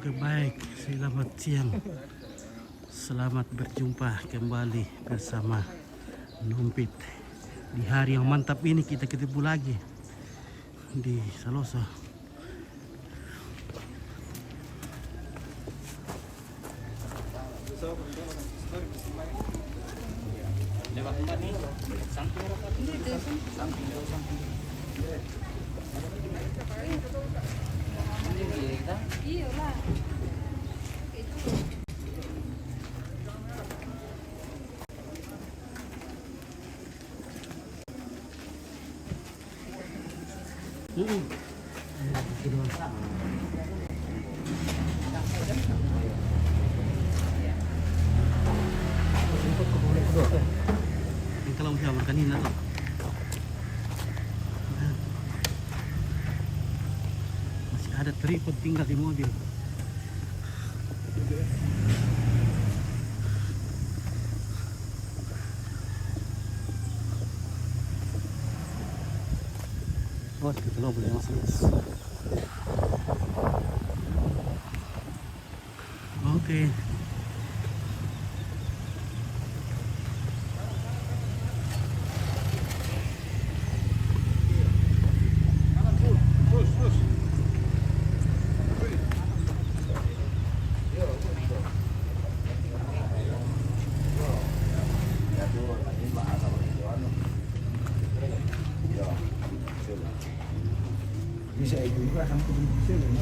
Oke baik, selamat siang. Selamat berjumpa kembali bersama Numpit. Di hari yang mantap ini kita ketemu lagi di Salosa. Yang kalau siya kanina to. Masih ada tripod tinggal di mobil. Oh, kita lo boleh masuk. Oke. Bisa juga sampai bisa ya.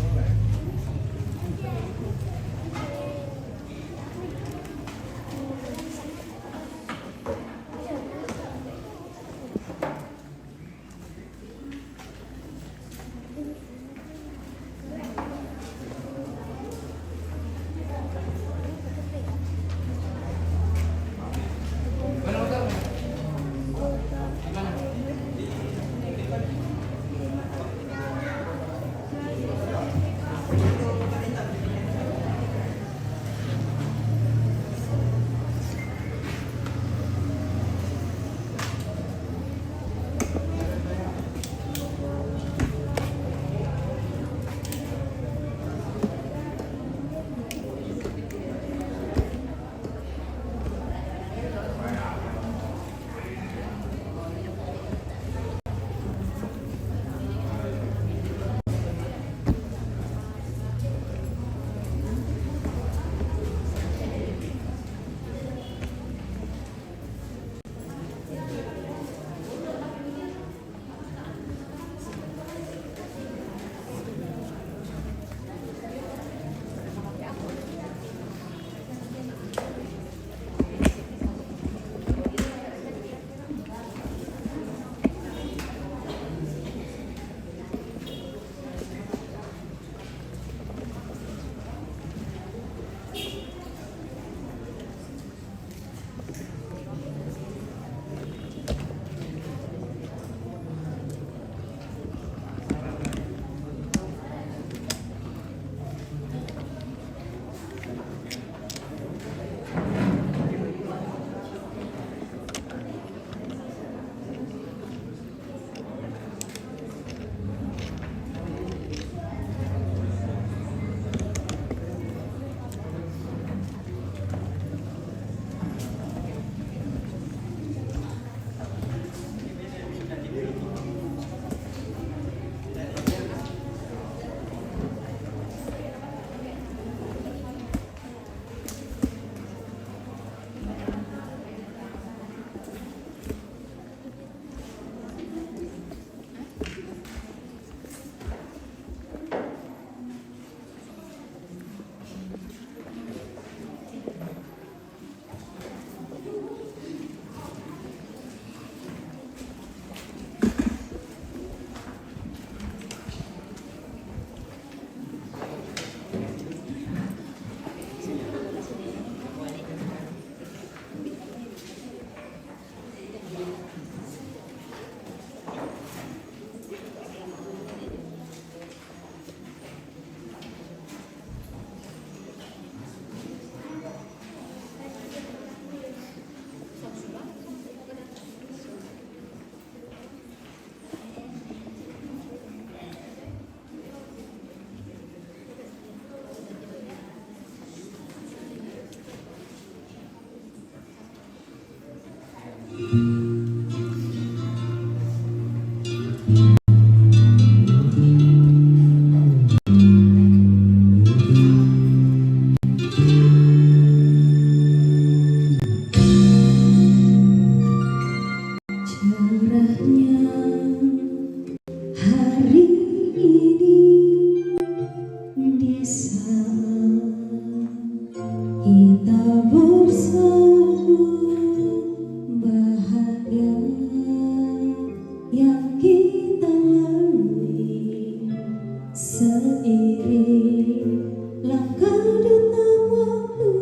langkah datang waktu,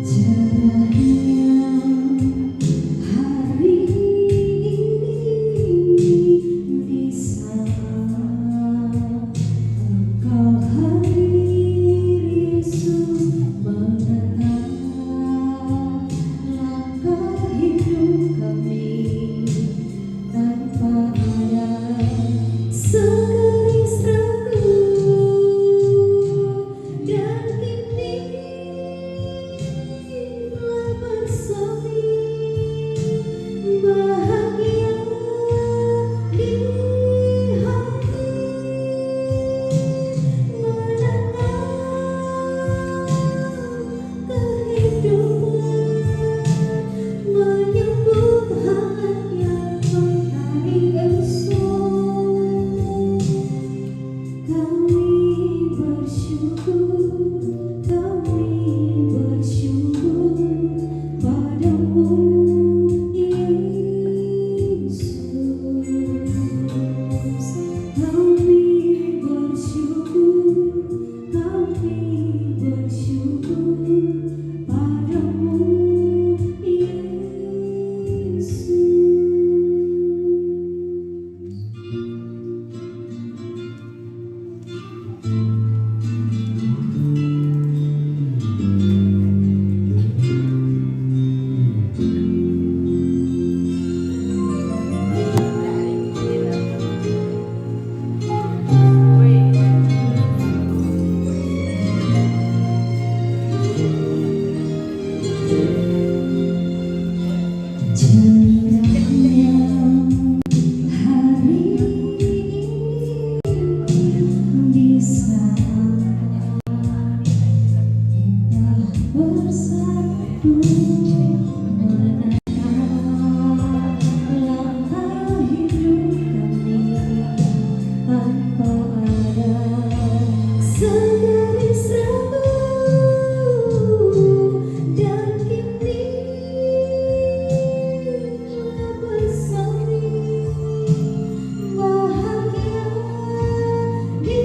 cerahnya hari ini bisa engkau hadir Yesus, menatap langkah hidup kami tanpa ada segaris ragu, dan kini telah bersemi bahagia di hati, menatap kehidupan, menyambut hangatnya mentari esok. Kami bersyukur padamu Yesus. Kami bersyukur padamu Yesus. Cerahnya hari ini bisa kita bersatu, menatap langkah hidup kami tanpa ada segaris ragu, dan kini telah bersemi bahagia di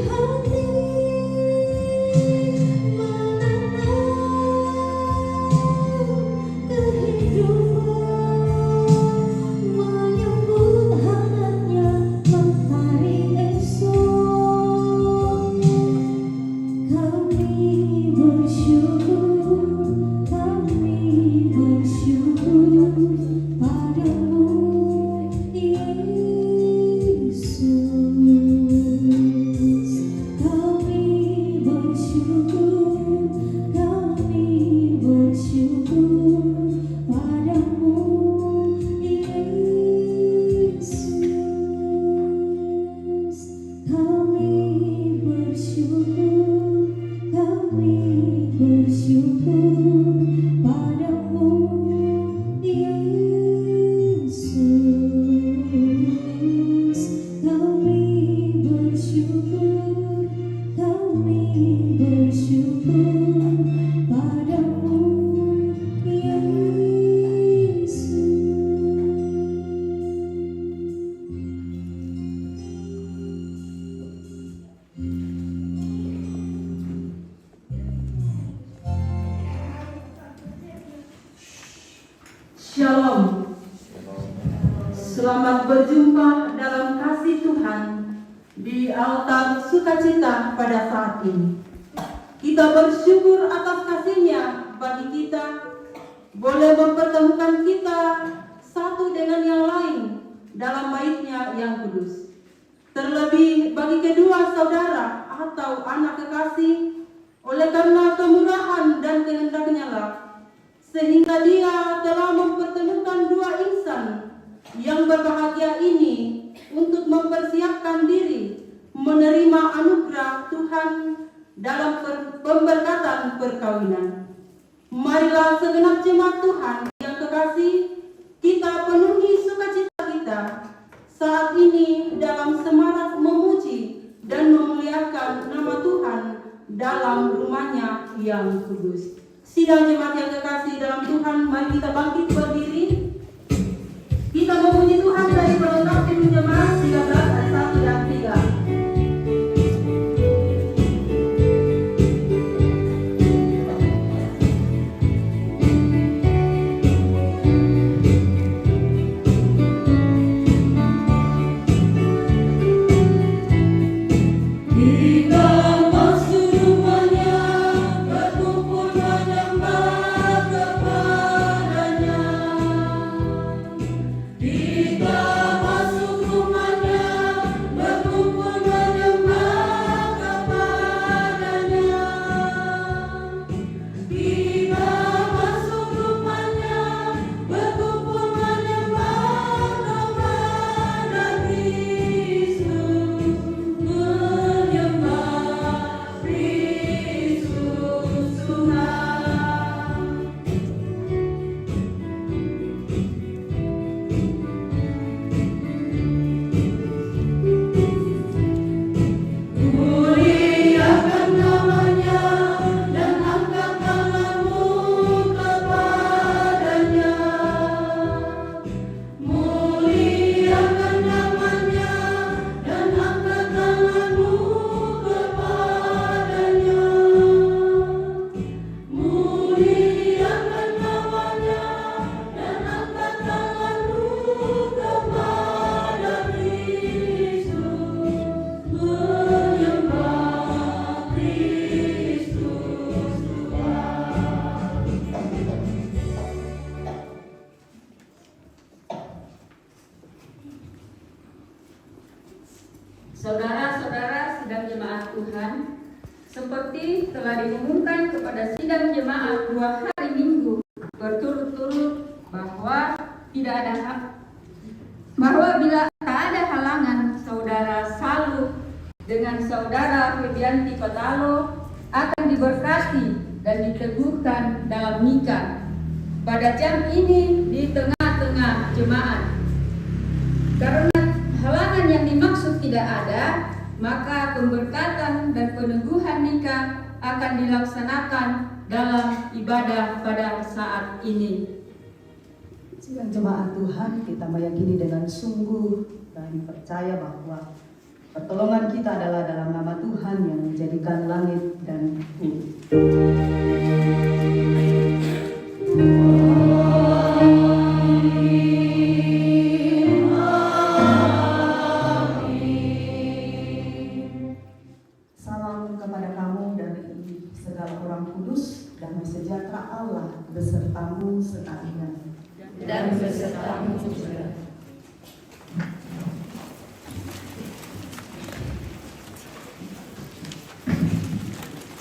hati, menatap kehidupan, menyambut hangatnya mentari esok. Kami bersyukur padamu Yesus. Kami bersyukur padamu Yesus. Kami bersyukur padamu Yesus. Kami bersyukur padamu Yesus. Shalom. Selamat berjumpa dalam kasih Tuhan di altar sukacita pada saat ini. Kita bersyukur atas kasih-Nya bagi kita, boleh mempertemukan kita satu dengan yang lain dalam bait-Nya yang kudus. Terlebih bagi kedua saudara atau anak kekasih, oleh karena kemurahan dan kehendak-Nya lah, sehingga Dia telah mempertemukan dua insan yang berbahagia ini untuk mempersiapkan diri menerima anugerah Tuhan dalam pemberkatan perkawinan. Marilah segenap jemaat Tuhan yang kekasih, kita penuhi sukacita kita saat ini dalam semarak memuji dan memuliakan nama Tuhan dalam rumah-Nya yang kudus. Sidang jemaat yang kekasih dalam Tuhan, mari kita bangkit berdiri. Kita memuji Tuhan. Saudara-saudara sidang jemaat Tuhan, seperti telah diumumkan kepada sidang jemaat 2 hari Minggu berturut-turut bahwa bila tak ada halangan, saudara Salu dengan saudara Febianti Patalo akan diberkati dan diteguhkan dalam nikah pada jam ini di tengah-tengah jemaat. Karena halangan yang dimaksud tidak ada, maka pemberkatan dan peneguhan nikah akan dilaksanakan dalam ibadah pada saat ini. Sidang jemaat Tuhan, kita meyakini dengan sungguh dan percaya bahwa pertolongan kita adalah dalam nama Tuhan yang menjadikan langit dan bumi. Salam kepada kamu dari segala orang kudus, dan sejahtera Allah besertamu sekalian. Dan besertamu juga.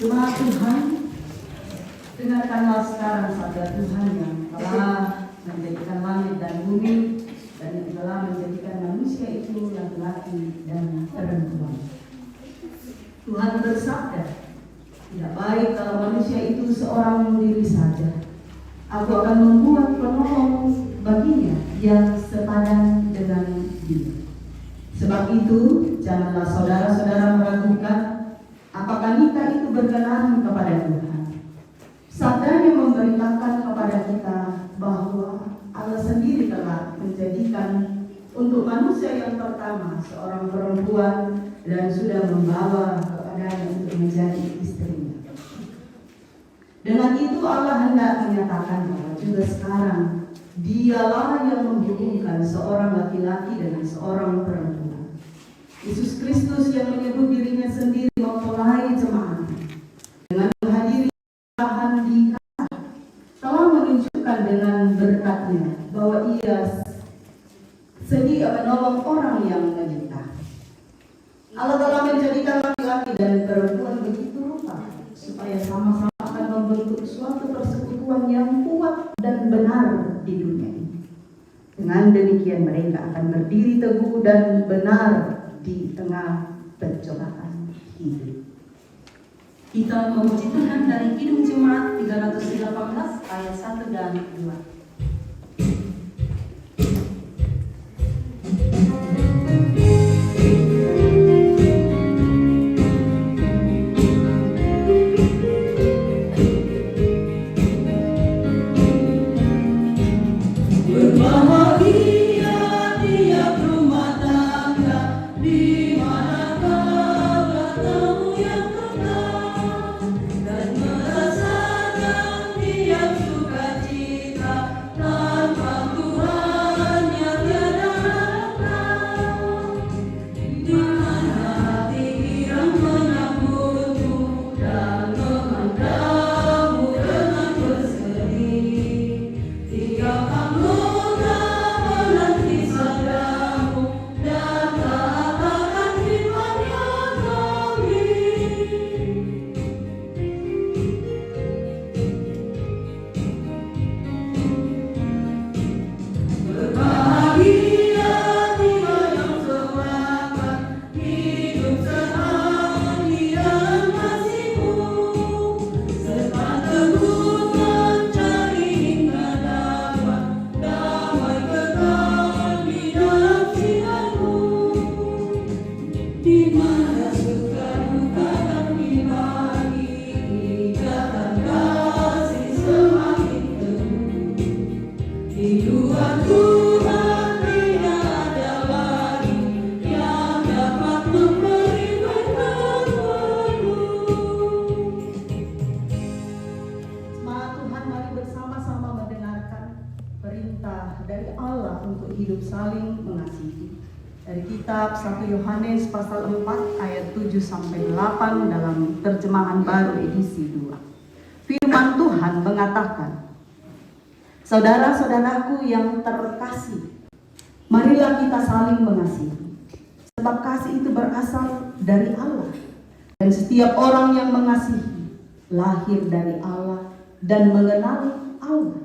Jemaat Tuhan, dengarkanlah sekarang sabda Tuhan yang telah menjadikan langit dan bumi, dan yang telah menjadikan manusia itu laki-laki dan perempuan. Tuhan bersabda, tidak baik kalau manusia itu seorang diri saja. Aku akan membuat penolong baginya yang sepadan dengan dia. Sebab itu, janganlah saudara-saudara meragukan apakah nikah itu berkenan kepada Tuhan. Sabdanya memberitakan kepada kita bahwa Allah sendiri telah menjadikan untuk manusia yang pertama seorang perempuan dan sudah membawa kepadanya untuk menjadi istrinya. Dengan itu Allah hendak menyatakan bahwa juga sekarang dialah yang menghubungkan seorang laki-laki dengan seorang perempuan. Yesus Kristus yang menyebut dirinya sendiri mempelai jemaat dengan menghadiri pernikahan di Kana telah menunjukkan dengan berkatnya bahwa ia sedia menolong orang yang menikah. Allah telah menjadikan laki-laki dan perempuan begitu rupa supaya sama-sama akan membentuk suatu persekutuan yang kuat dan benar di dunia ini. Dengan demikian mereka akan berdiri teguh dan benar di tengah pencobaan hidup. Kita memuji Tuhan dari Kidung Jemaat 318 ayat 1 dan 2. Dari Allah untuk hidup saling mengasihi. Dari kitab 1 Yohanes pasal 4 ayat 7 sampai 8 dalam terjemahan baru edisi 2. Firman Tuhan mengatakan, saudara-saudaraku yang terkasih, marilah kita saling mengasihi. Sebab kasih itu berasal dari Allah. Dan setiap orang yang mengasihi lahir dari Allah dan mengenal Allah.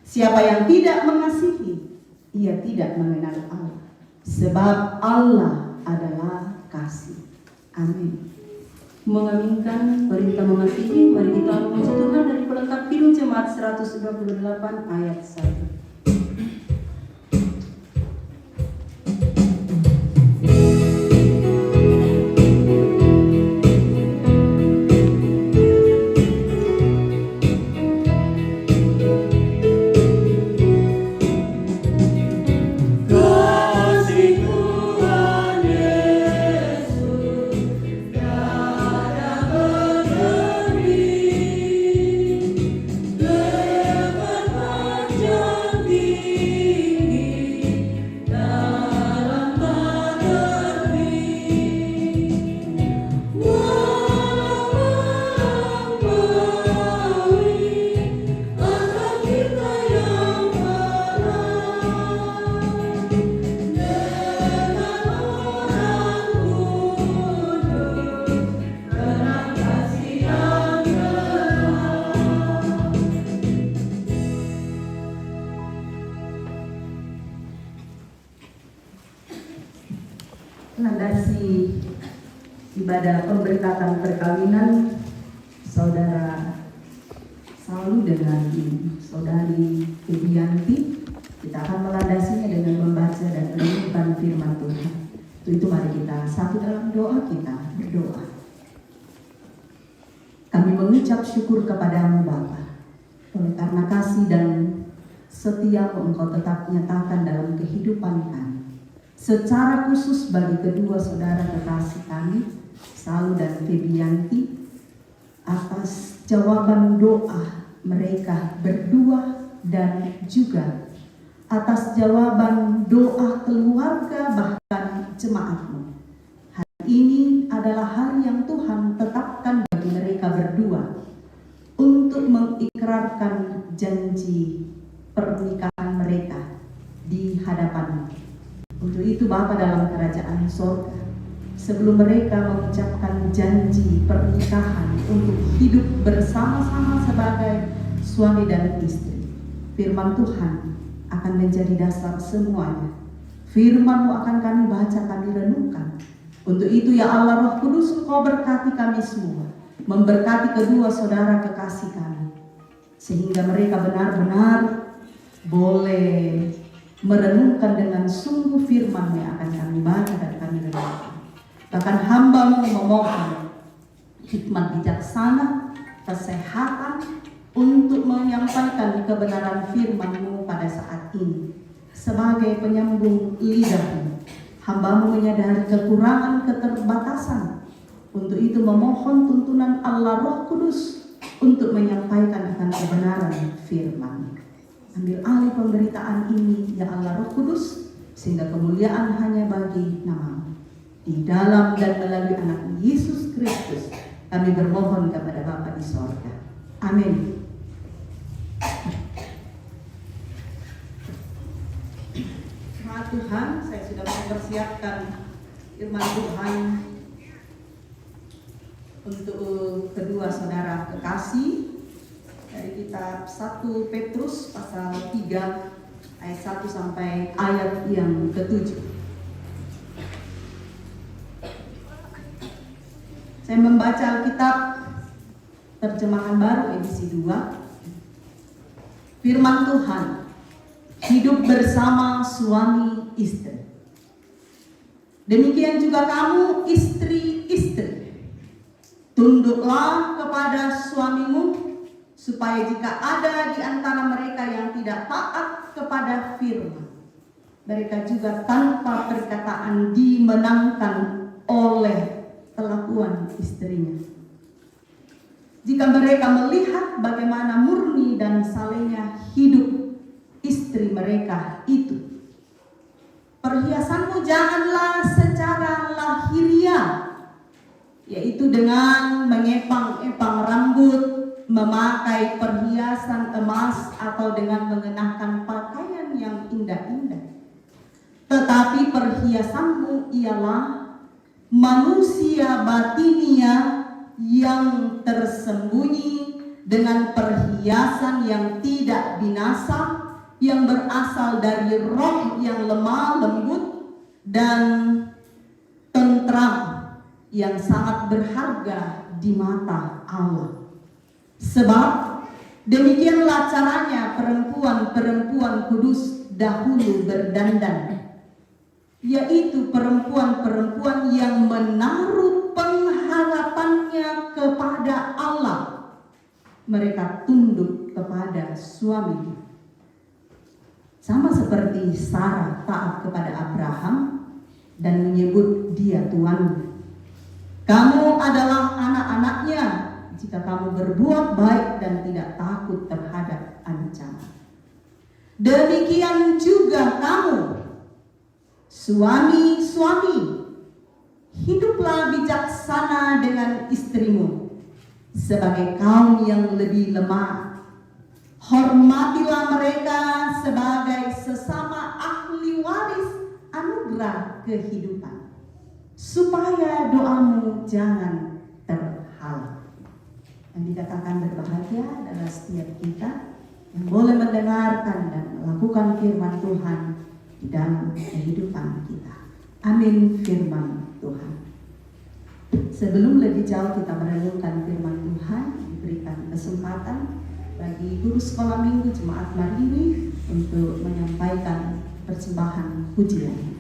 Siapa yang tidak mengasihi, ia tidak mengenal Allah. Sebab Allah adalah kasih. Amin. Mengaminkan perintah mengasihi, mari kita memuji Tuhan dari pelengkap Kidung Jemaat 128 ayat 1. Landasi ibadah pemberkatan perkawinan saudara Salu dengan saudari Febianti, kita akan melandasinya dengan membaca dan merenungkan firman Tuhan. Untuk itu mari kita satu dalam doa, kita berdoa. Kami mengucap syukur kepadamu Bapa, oleh karena kasih dan setia-Mu Engkau tetap nyatakan dalam kehidupan kami. Secara khusus bagi kedua saudara kekasih kami, Salu dan Febianti, atas jawaban doa mereka berdua dan juga atas jawaban doa keluarga bahkan jemaat-Mu. Hari ini adalah hari yang Tuhan tetapkan bagi mereka berdua untuk mengikrarkan janji pernikahan mereka di hadapan-Mu. Untuk itu Bapa dalam kerajaan sorga, sebelum mereka mengucapkan janji pernikahan untuk hidup bersama-sama sebagai suami dan istri, firman Tuhan akan menjadi dasar semuanya. Firman-Mu akan kami baca, kami renungkan. Untuk itu ya Allah Roh Kudus, Engkau berkati kami semua, memberkati kedua saudara kekasih kami, sehingga mereka benar-benar boleh merenungkan dengan sungguh firman yang akan kami baca dan kami renungkan. Bahkan hamba-Mu memohon hikmat bijaksana, kesehatan untuk menyampaikan kebenaran firman-Mu pada saat ini. Sebagai penyambung lidah-Mu, hamba-Mu menyadari kekurangan keterbatasan. Untuk itu memohon tuntunan Allah Roh Kudus untuk menyampaikan akan kebenaran firman. Ambil alih pemberitaan ini ya Allah Roh Kudus, sehingga kemuliaan hanya bagi nama-Mu. Di dalam dan melalui anak Yesus Kristus kami bermohon kepada Bapa di sorga. Amin. Tuhan, saya sudah mempersiapkan firman Tuhan untuk kedua saudara kekasih dari kitab 1 Petrus pasal 3 ayat 1 sampai ayat yang ke-7. Saya membaca Alkitab terjemahan baru edisi 2. Firman Tuhan, hidup bersama suami istri. Demikian juga kamu istri-istri, tunduklah kepada suamimu, supaya jika ada di antara mereka yang tidak taat kepada firman, mereka juga tanpa perkataan dimenangkan oleh kelakuan istrinya. Jika mereka melihat bagaimana murni dan salehnya hidup istri mereka itu, perhiasanmu janganlah secara lahiriah, yaitu dengan mengepang-epang rambut, memakai perhiasan emas, atau dengan mengenakan pakaian yang indah-indah. Tetapi perhiasanmu ialah manusia batinia yang tersembunyi dengan perhiasan yang tidak binasa, yang berasal dari roh yang lemah lembut dan tentram, yang sangat berharga di mata Allah. Sebab demikianlah caranya perempuan-perempuan kudus dahulu berdandan, yaitu perempuan-perempuan yang menaruh pengharapannya kepada Allah. Mereka tunduk kepada suami, sama seperti Sarah taat kepada Abraham dan menyebut dia tuanmu. Kamu adalah anak-anaknya jika kamu berbuat baik dan tidak takut terhadap ancaman. Demikian juga kamu, suami-suami, hiduplah bijaksana dengan istrimu sebagai kaum yang lebih lemah. Hormatilah mereka sebagai sesama ahli waris anugerah kehidupan, supaya doamu jangan terhalang. Yang dikatakan berbahagia adalah setiap kita yang boleh mendengarkan dan melakukan firman Tuhan di dalam kehidupan kita. Amin firman Tuhan. Sebelum lebih jauh kita merenungkan firman Tuhan, diberikan kesempatan bagi guru sekolah minggu jemaat Marini untuk menyampaikan persembahan pujian.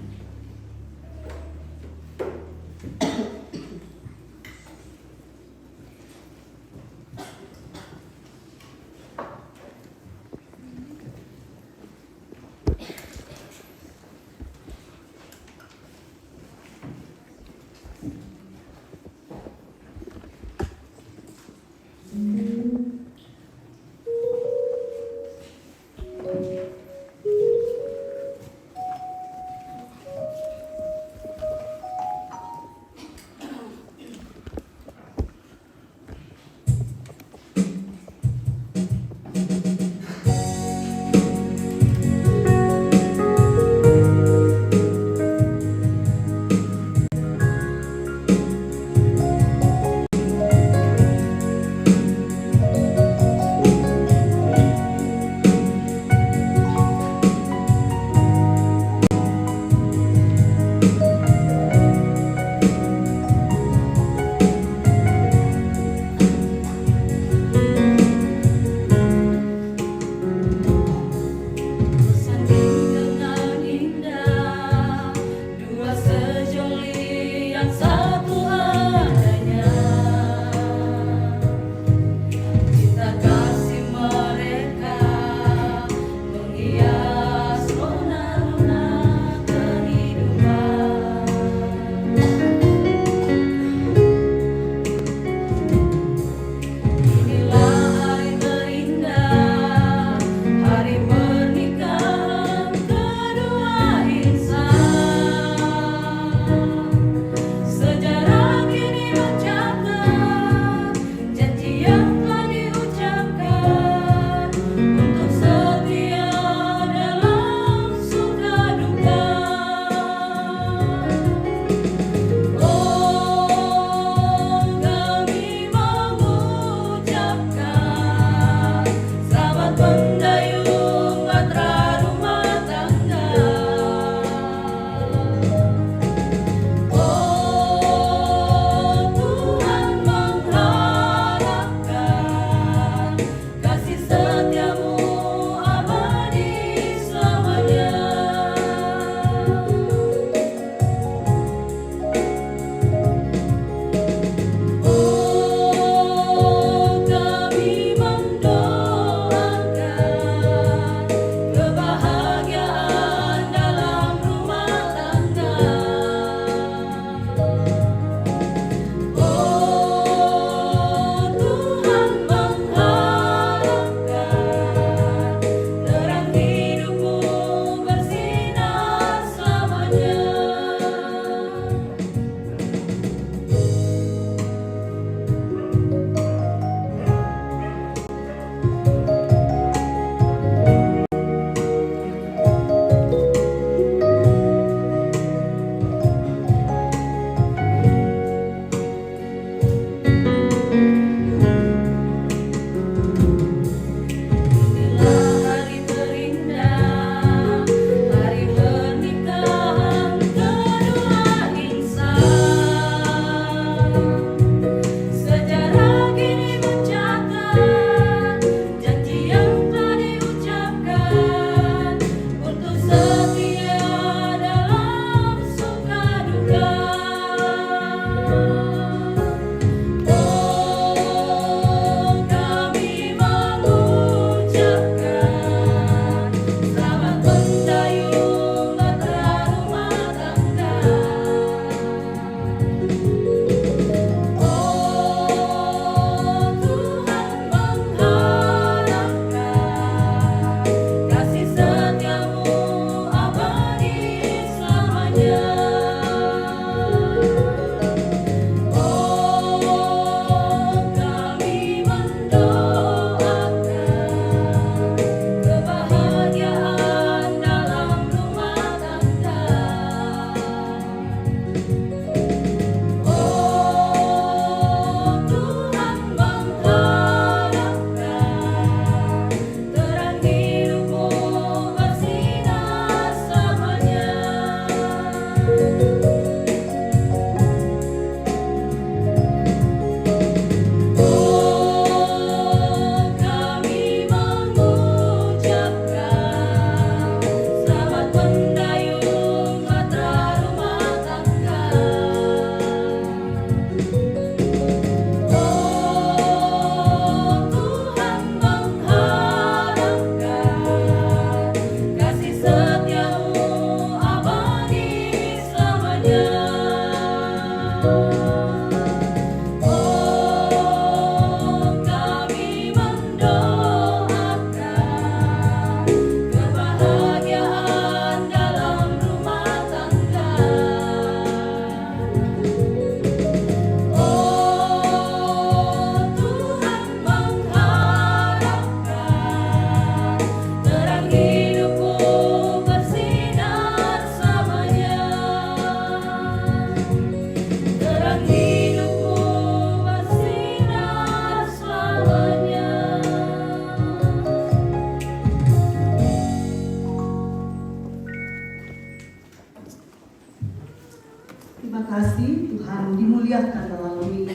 Terima kasih Tuhan dimuliakan melalui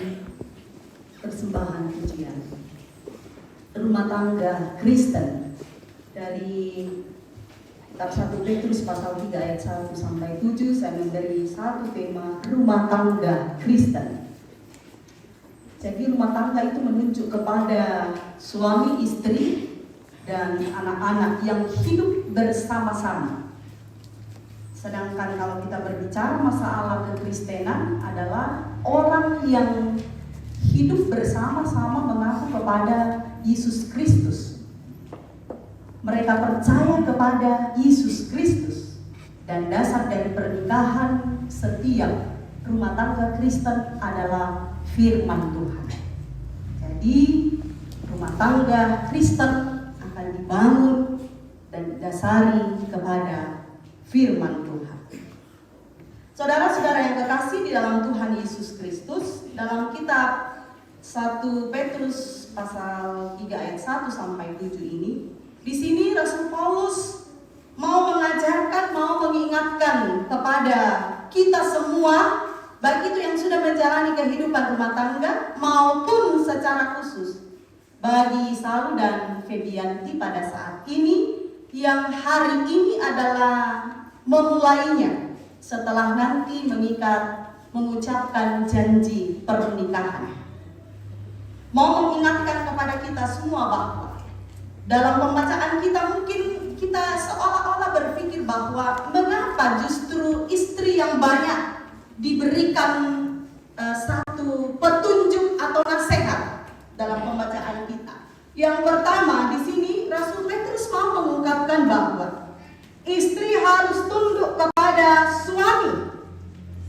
persembahan pujian rumah tangga Kristen dari kitab 1 Petrus pasal 3 ayat 1 sampai 7. Saya memberi satu tema rumah tangga Kristen. Jadi rumah tangga itu menunjuk kepada suami istri dan anak-anak yang hidup bersama-sama. Sedangkan kalau kita berbicara masalah kekristenan adalah orang yang hidup bersama-sama mengaku kepada Yesus Kristus. Mereka percaya kepada Yesus Kristus. Dan dasar dari pernikahan setiap rumah tangga Kristen adalah firman Tuhan. Jadi rumah tangga Kristen akan dibangun dan didasari kepada firman Tuhan. Saudara-saudara yang kekasih di dalam Tuhan Yesus Kristus, dalam kitab 1 Petrus pasal 3 ayat 1 sampai 7 ini, di sini Rasul Paulus mau mengajarkan, mau mengingatkan kepada kita semua, baik itu yang sudah menjalani kehidupan rumah tangga maupun secara khusus bagi Salu dan Febianti pada saat ini, yang hari ini adalah memulainya setelah nanti mengucapkan janji pernikahan. Mau mengingatkan kepada kita semua bahwa dalam pembacaan kita mungkin kita seolah-olah berpikir bahwa mengapa justru istri yang banyak diberikan satu petunjuk atau nasihat dalam pembacaan kita. Yang pertama di sini Rasul Petrus mau mengungkapkan bahwa istri harus tunduk kepada suami.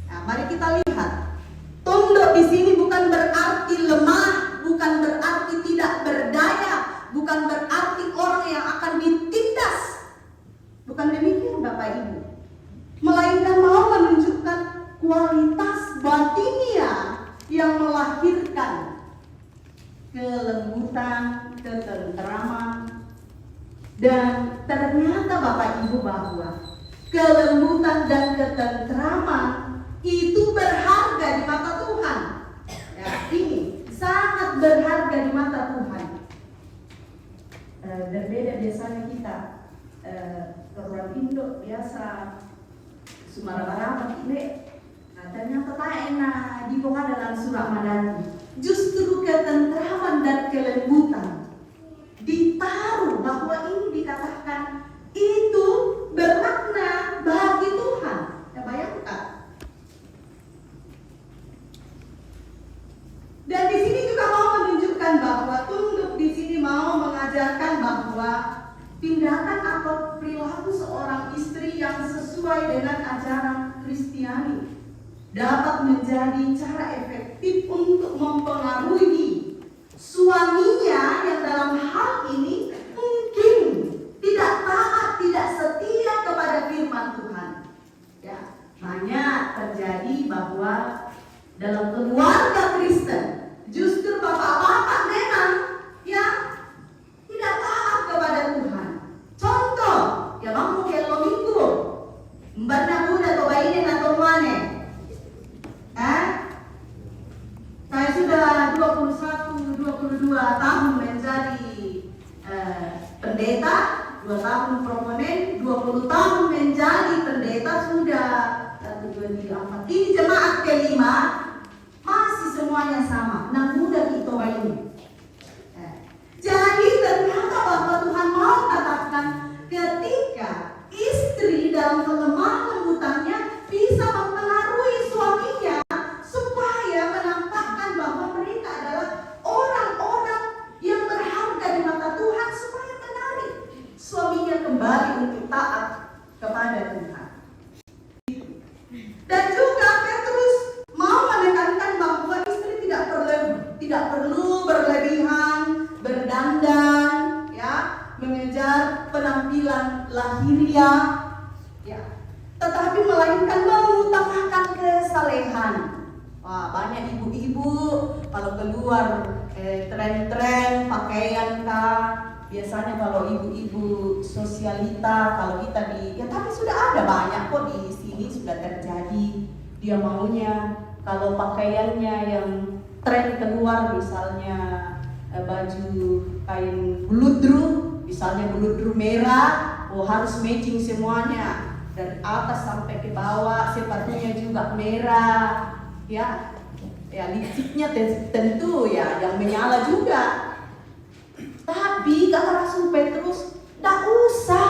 Nah, mari kita lihat. Tunduk di sini bukan berarti lemah, bukan berarti tidak berdaya, bukan berarti orang yang akan ditindas. Bukan demikian Bapak Ibu. Melainkan mau menunjukkan kualitas batinia yang melahirkan kelembutan, ketenteraman. Dan ternyata Bapak Ibu bahwa kelembutan dan ketenteraman itu berharga di mata Tuhan. Ya, ini sangat berharga di mata Tuhan. Berbeda biasanya kita orang Indo biasa Sumarabara ini ternyata tak enak di bawah dalam surah Madani. Justru ketenteraman dan kelembutan ditaruh bahwa ini dikatakan itu bermakna bagi Tuhan. Ya, bayangkan. Dan di sini juga mau menunjukkan bahwa tunduk di sini mau mengajarkan bahwa tindakan atau perilaku seorang istri yang sesuai dengan ajaran Kristiani dapat menjadi cara efektif untuk mempengaruhi suaminya yang dalam hal ini mungkin tidak taat, tidak setia kepada firman Tuhan. Ya, banyak terjadi bahwa dalam keluarga Kristen justru bapak-bapak memang yang tidak taat kepada Tuhan. Contoh, ya bang kalau minggu, mbaknya muda atau bayinya atau mana? Saya sudah 22 tahun menjadi pendeta, 2 tahun proponen, 20 tahun menjadi pendeta, sudah 1, 2, 3, 4. Ini jemaat kelima, masih semuanya sama. Nah, muda kita ini. Jadi ternyata bahwa Tuhan mau katakan ketika istri dalam kelemah lembutannya bisa mempengaruhi suaminya supaya menampakkan bahwa mereka adalah orang-orang yang berharga di mata Tuhan, supaya menarik suaminya kembali untuk taat kepada Tuhan. Dan juga Petrus mau menekankan bahwa istri tidak perlu berlebihan, berdandan, ya, mengejar penampilan lahiriah, ya, tetapi melainkan mengutamakan kesalehan. Wah, banyak ibu-ibu kalau keluar tren-tren pakaian kah, biasanya kalau ibu-ibu sosialita, kalau kita ya tapi sudah ada banyak kok di sini sudah terjadi di Dia maunya kalau pakaiannya yang tren keluar, misalnya baju kain buludru, misalnya buludru merah, harus matching semuanya dari atas sampai ke bawah, sepatunya juga merah, ya lipstiknya tentu ya yang menyala juga. Tapi kata Rasul Petrus, tidak usah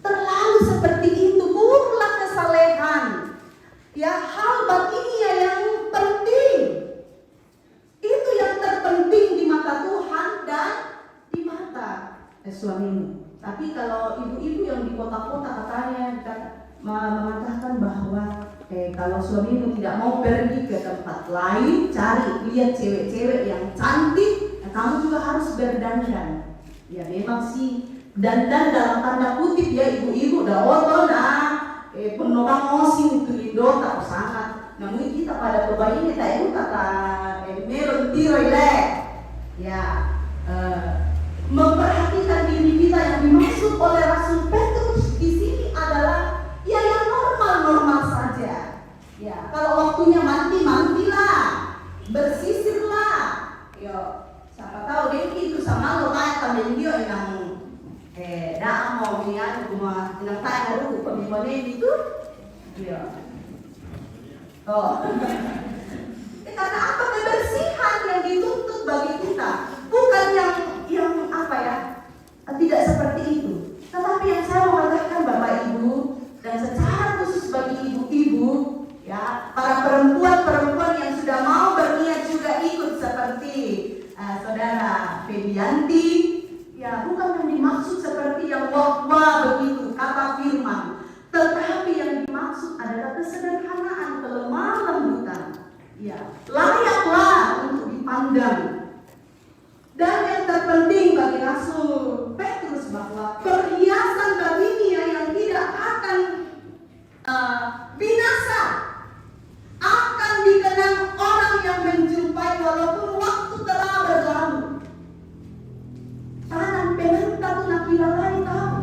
terlalu seperti itu, burlah kesalehan. Ya, hal batinnya yang penting. Itu yang terpenting di mata Tuhan dan di mata suamimu. Tapi kalau ibu-ibu yang di kota-kota katanya mengatakan bahwa kalau suamimu tidak mau pergi ke tempat lain, lihat cewek-cewek yang cantik, kamu juga harus berdandan. Ya memang sih, dandan dalam tanda kutip ya ibu-ibu, penorang osing itu Indo tak sangat. Namun kita pada coba ini tak itu kata meron tiroile. Ya, memperhatikan diri kita yang dimaksud oleh Rasul Petrus di sini adalah ya yang normal-normal saja. Ya, kalau waktunya mandilah, bersisirlah. Yo, siapa tahu deh itu sama lo kayak temen dia yang dah mau niat cuma nang tanya dulu pemimpin itu. Iya. Oh. Karena apa? Kebersihan yang dituntut bagi kita, bukan yang apa ya? Tidak seperti itu. Tetapi yang saya mau katakan Bapak Ibu, dan secara khusus bagi ibu-ibu, ya, para perempuan-perempuan yang sudah mau berniat juga ikut seperti saudara Febianti, ya, bukan yang dimaksud seperti yang wah begitu kata firman, tetapi yang dimaksud adalah kesederhanaan, kelemah lembutan, ya, layaklah untuk dipandang. Dan yang terpenting bagi Rasul Petrus bahwa perhiasan baginya yang tidak akan binasa akan dikenang orang yang menjumpai walaupun waktu telah berlalu. Tanam penanta tu nakilalay tahu,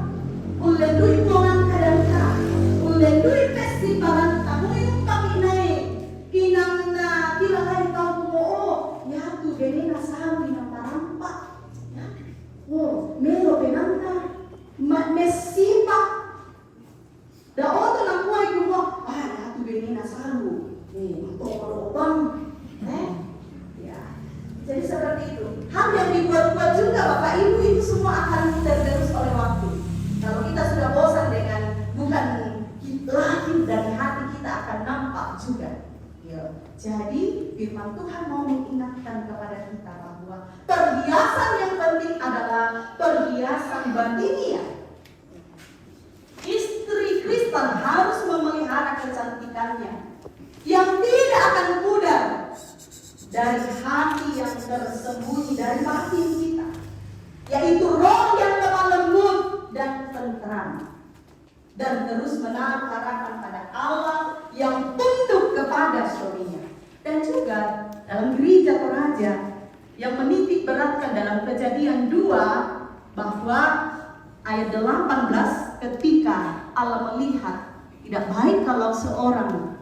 ulendui pongan kadangka, ulendui festivalan tamu yung pakinay, kinang na kilalay tahu mo, ya tu gani nasabi na tarampak, ya, mero penanta, mesipa, da oto na kuay kumo, ya tu gani nasabi, tokol-tokol, ya. Jadi seperti itu. Hal yang dibuat-buat juga Bapak Ibu itu semua akan tergerus oleh waktu. Kalau kita sudah bosan dengan bukan lahir dari hati, kita akan nampak juga. Ya. Jadi firman Tuhan mau mengingatkan kepada kita bahwa perhiasan yang penting adalah perhiasan batinia. Istri Kristen harus memelihara kecantikannya yang tidak akan pudar dari hati yang tersembunyi dari batin kita, yaitu roh yang lemah lembut dan tenteram, dan terus menaruh harapan pada Allah yang tunduk kepada suaminya. Dan juga dalam gereja Toraja yang menitik beratkan dalam Kejadian 2 bahwa ayat 18, ketika Allah melihat tidak baik kalau seorang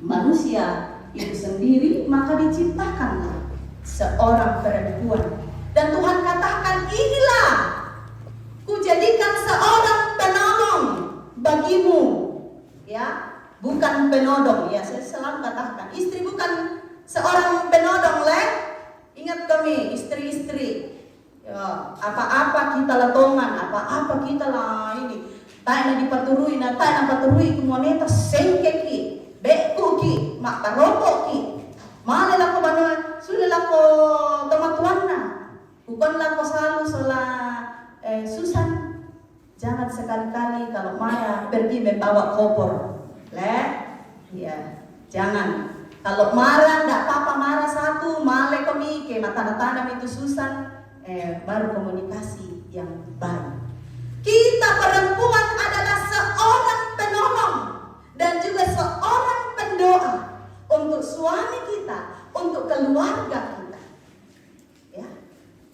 manusia itu sendiri, maka diciptakanlah seorang perempuan. Dan Tuhan katakan, inilah kujadikan seorang penolong bagimu, ya, bukan penodong. Ya, saya selalu katakan, istri bukan seorang penodong, ingat kami istri-istri, ya, apa-apa kita latongan, apa-apa kita lah ini, tak dipaturui, tak dipaturui kumoneta sengkeki. Beku ki, mak taroko ki, mana lako banuan, sudah lako tematuan na, bukan lako selalu Susan, jangan sekali-kali kalau marah pergi membawa kompor, ya, jangan. Kalau marah, tidak apa-apa marah satu, male kami ke mata-tanam itu Susan, baru komunikasi yang baik. Kita perempuan adalah seorang penolong dan juga seorang pendoa untuk suami kita, untuk keluarga kita. Ya.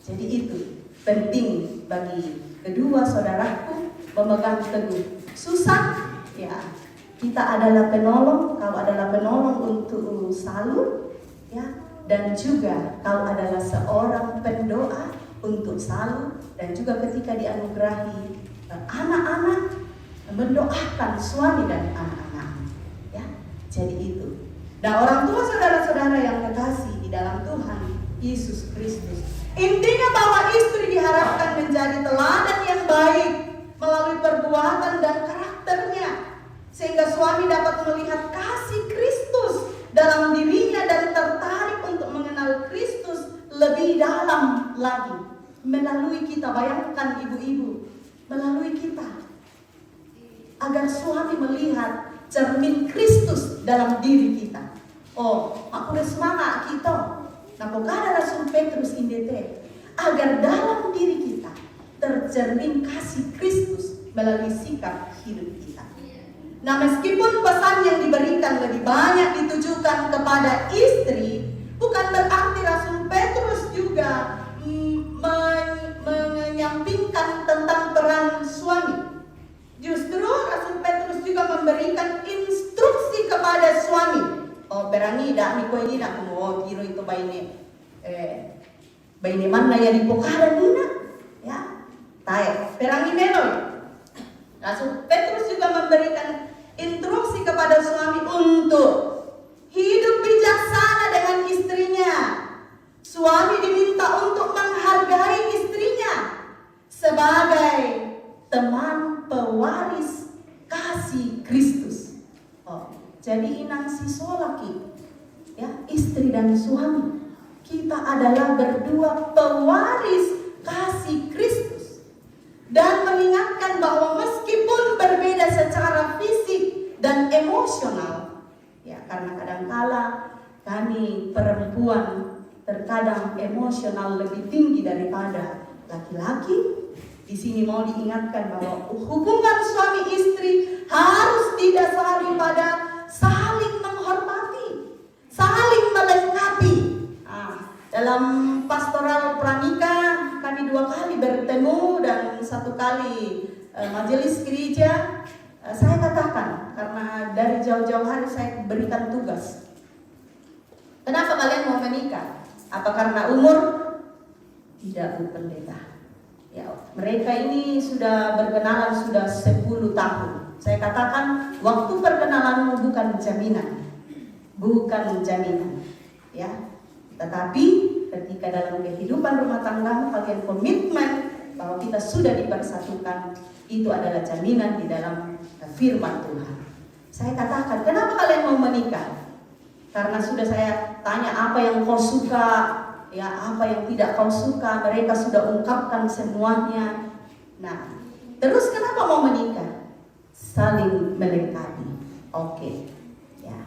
Jadi itu penting bagi kedua saudaraku memegang teguh. Susah, ya. kita adalah penolong, kau adalah penolong untuk Salu, ya, dan juga kau adalah seorang pendoa untuk Salu, dan juga ketika dianugerahi anak-anak, mendoakan suami dan anak-anak, ya. Jadi itu. Nah, orang tua saudara-saudara yang kekasih di dalam Tuhan Yesus Kristus, intinya bahwa istri diharapkan menjadi teladan yang baik melalui perbuatan dan karakternya, sehingga suami dapat melihat kasih Kristus dalam dirinya dan tertarik untuk mengenal Kristus lebih dalam lagi melalui kita. Bayangkan ibu-ibu, melalui kita, agar suami melihat cermin Kristus dalam diri kita. Oh, aku udah semangat kita. Napokada Rasul Petrus indete, agar dalam diri kita tercermin kasih Kristus melalui sikap hidup kita. Nah, meskipun pesan yang diberikan lebih banyak ditujukan kepada istri, bukan berarti Rasul Petrus juga menyampingkan tentang peran suami. Justru Rasul Petrus juga memberikan instruksi kepada suami. Oh, perangi dak miko ini nak mau kiro itu baine mana ya di pokara nina, ya. Tai, perangi melo. Rasul Petrus juga memberikan instruksi kepada suami untuk hidup bijaksana dengan istrinya. Suami diminta untuk menghargai istrinya sebagai teman pewaris kasih Kristus. Oh, jadi inang si solaki, ya, istri dan suami, kita adalah berdua pewaris kasih Kristus, dan mengingatkan bahwa meskipun berbeda secara fisik dan emosional, ya, karena kadangkala kami perempuan terkadang emosional lebih tinggi daripada laki-laki. Di sini mau diingatkan bahwa hubungan suami istri harus didasari pada saling menghormati, saling melengkapi. Dalam pastoral pranikah kami 2 kali bertemu dan 1 kali majelis gereja. Saya katakan, karena dari jauh-jauh hari saya berikan tugas. Kenapa kalian mau menikah? Apa karena umur? Tidak, Bu Pendeta. Ya, mereka ini sudah berkenalan sudah 10 tahun. Saya katakan, waktu perkenalanmu bukan jaminan. Bukan jaminan. Ya. Tetapi ketika dalam kehidupan rumah tanggamu kalian komitmen bahwa kita sudah dipersatukan, itu adalah jaminan di dalam firman Tuhan. Saya katakan, kenapa kalian mau menikah? Karena sudah saya tanya apa yang kau suka, ya, apa yang tidak kau suka, mereka sudah ungkapkan semuanya. Nah, terus kenapa mau menikah? Saling melengkapi. Oke. Ya.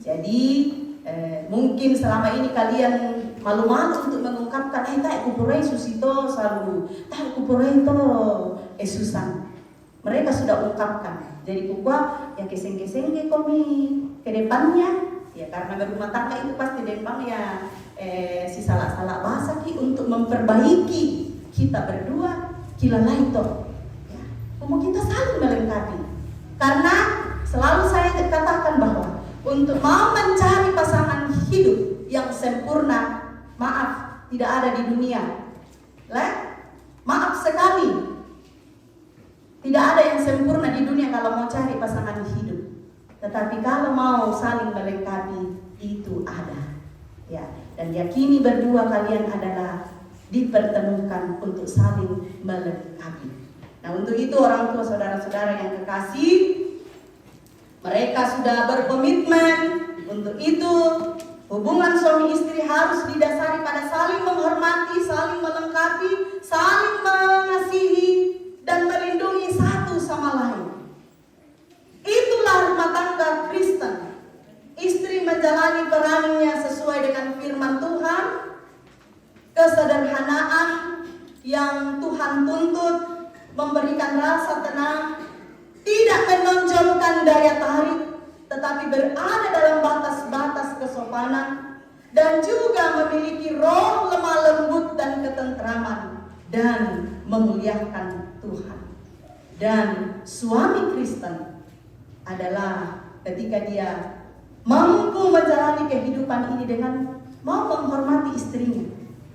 Jadi mungkin selama ini kalian malu-malu untuk mengungkapkan, tak kupurai susito selalu, tak kupurai to Susan. Mereka sudah ungkapkan. Jadi pukua ya keseng-keseng kami ke depannya. Ya, karena berumah tangga itu pasti dembang ya si salah-salah bahasa ki untuk memperbaiki kita berdua kilala itu. Ya, mau kita saling melengkapi. Karena selalu saya katakan bahwa untuk mau mencari pasangan hidup yang sempurna, maaf, tidak ada di dunia. Maaf sekali, tidak ada yang sempurna di dunia kalau mau cari pasangan hidup. Tetapi kalau mau saling melengkapi, itu ada. Ya, dan yakini berdua kalian adalah dipertemukan untuk saling melengkapi. Nah, untuk itu orang tua saudara-saudara yang kekasih, mereka sudah berkomitmen. Untuk itu hubungan suami istri harus didasari pada saling menghormati, saling melengkapi, saling mengasihi dan melindungi satu sama lain. Itulah rumah tangga Kristen. Istri menjalani perannya sesuai dengan firman Tuhan, kesederhanaan yang Tuhan tuntut, memberikan rasa tenang, tidak menonjolkan daya tarik, tetapi berada dalam batas-batas kesopanan, dan juga memiliki roh lemah lembut dan ketentraman, dan memuliakan Tuhan. Dan suami Kristen adalah ketika dia mampu menjalani kehidupan ini dengan mau menghormati istrinya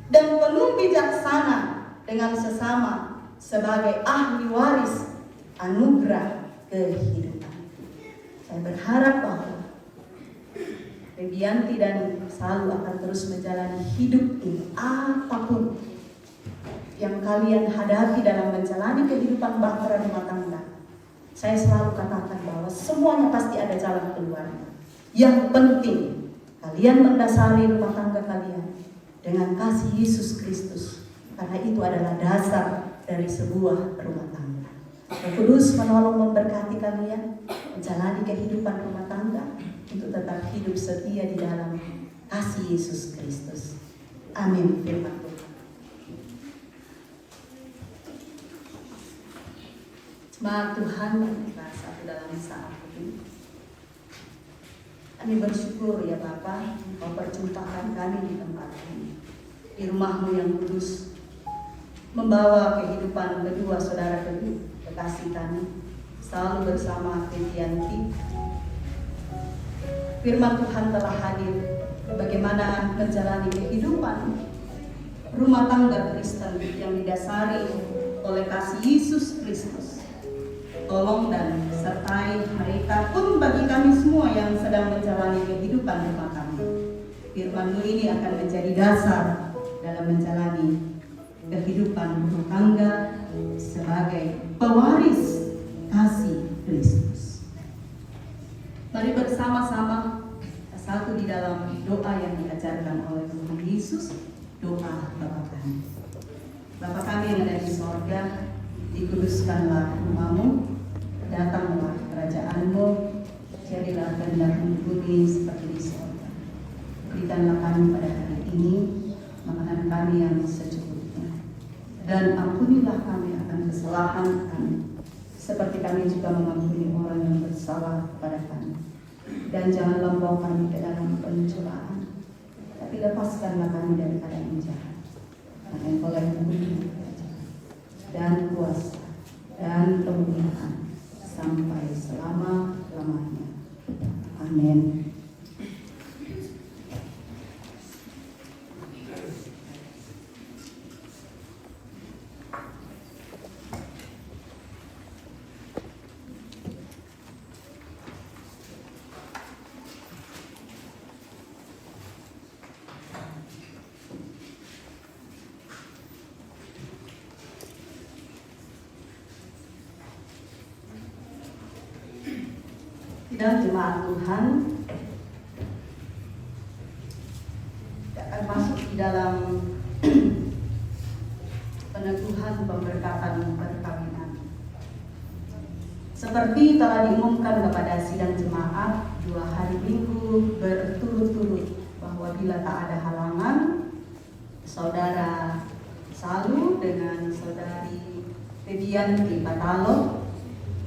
dan penuh bijaksana dengan sesama sebagai ahli waris anugerah kehidupan. Saya berharap bahwa Febianti dan Salu akan terus menjalani hidup ini apapun yang kalian hadapi dalam menjalani kehidupan bahtera rumah tangga. Saya selalu katakan bahwa semuanya pasti ada jalan keluarnya. Yang penting kalian mendasari rumah tangga kalian dengan kasih Yesus Kristus, karena itu adalah dasar dari sebuah rumah tangga. Roh Kudus menolong memberkati kalian menjalani kehidupan rumah tangga untuk tetap hidup setia di dalam kasih Yesus Kristus. Amin. Firman Tuhan. Jemaat Tuhan kita satu dalam saat ini. Kami bersyukur ya Bapa, Engkau perjumpakan kami di tempat ini, di rumah-Mu yang kudus, membawa kehidupan kedua saudara kekasih kami, selalu bersama Febianti. Firman Tuhan telah hadir bagaimana menjalani kehidupan rumah tangga Kristen yang didasari oleh kasih Yesus Kristus. Tolong dan sertai mereka pun bagi kami semua yang sedang menjalani kehidupan rumah tangga. Firman-Mu ini akan menjadi dasar dalam menjalani kehidupan rumah tangga sebagai pewaris kasih Kristus. Mari bersama-sama satu di dalam doa yang diajarkan oleh Tuhan Yesus, doa Bapa kami. Bapa kami yang ada di sorga, dikuduskanlah nama-Mu, datanglah kerajaan-Mu, jadilah kehendak-Mu di bumi seperti di sorga. Berikanlah kami pada hari ini makanan kami yang secukupnya, dan ampunilah kami akan kesalahan kami, seperti kami juga mengampuni orang yang bersalah kepada kami. Dan janganlah membawa kami ke dalam pencobaan, tapi lepaskanlah kami daripada yang jahat. Karena Engkau yang mempunyai kerajaan dan kuasa dan kemuliaan sampai selama-lamanya. Amin. Dan jemaat Tuhan akan masuk di dalam peneguhan pemberkatan perkawinan. Seperti telah diumumkan kepada sidang jemaat 2 hari minggu berturut-turut bahwa bila tak ada halangan, saudara Salu dengan saudari Febianti Patalo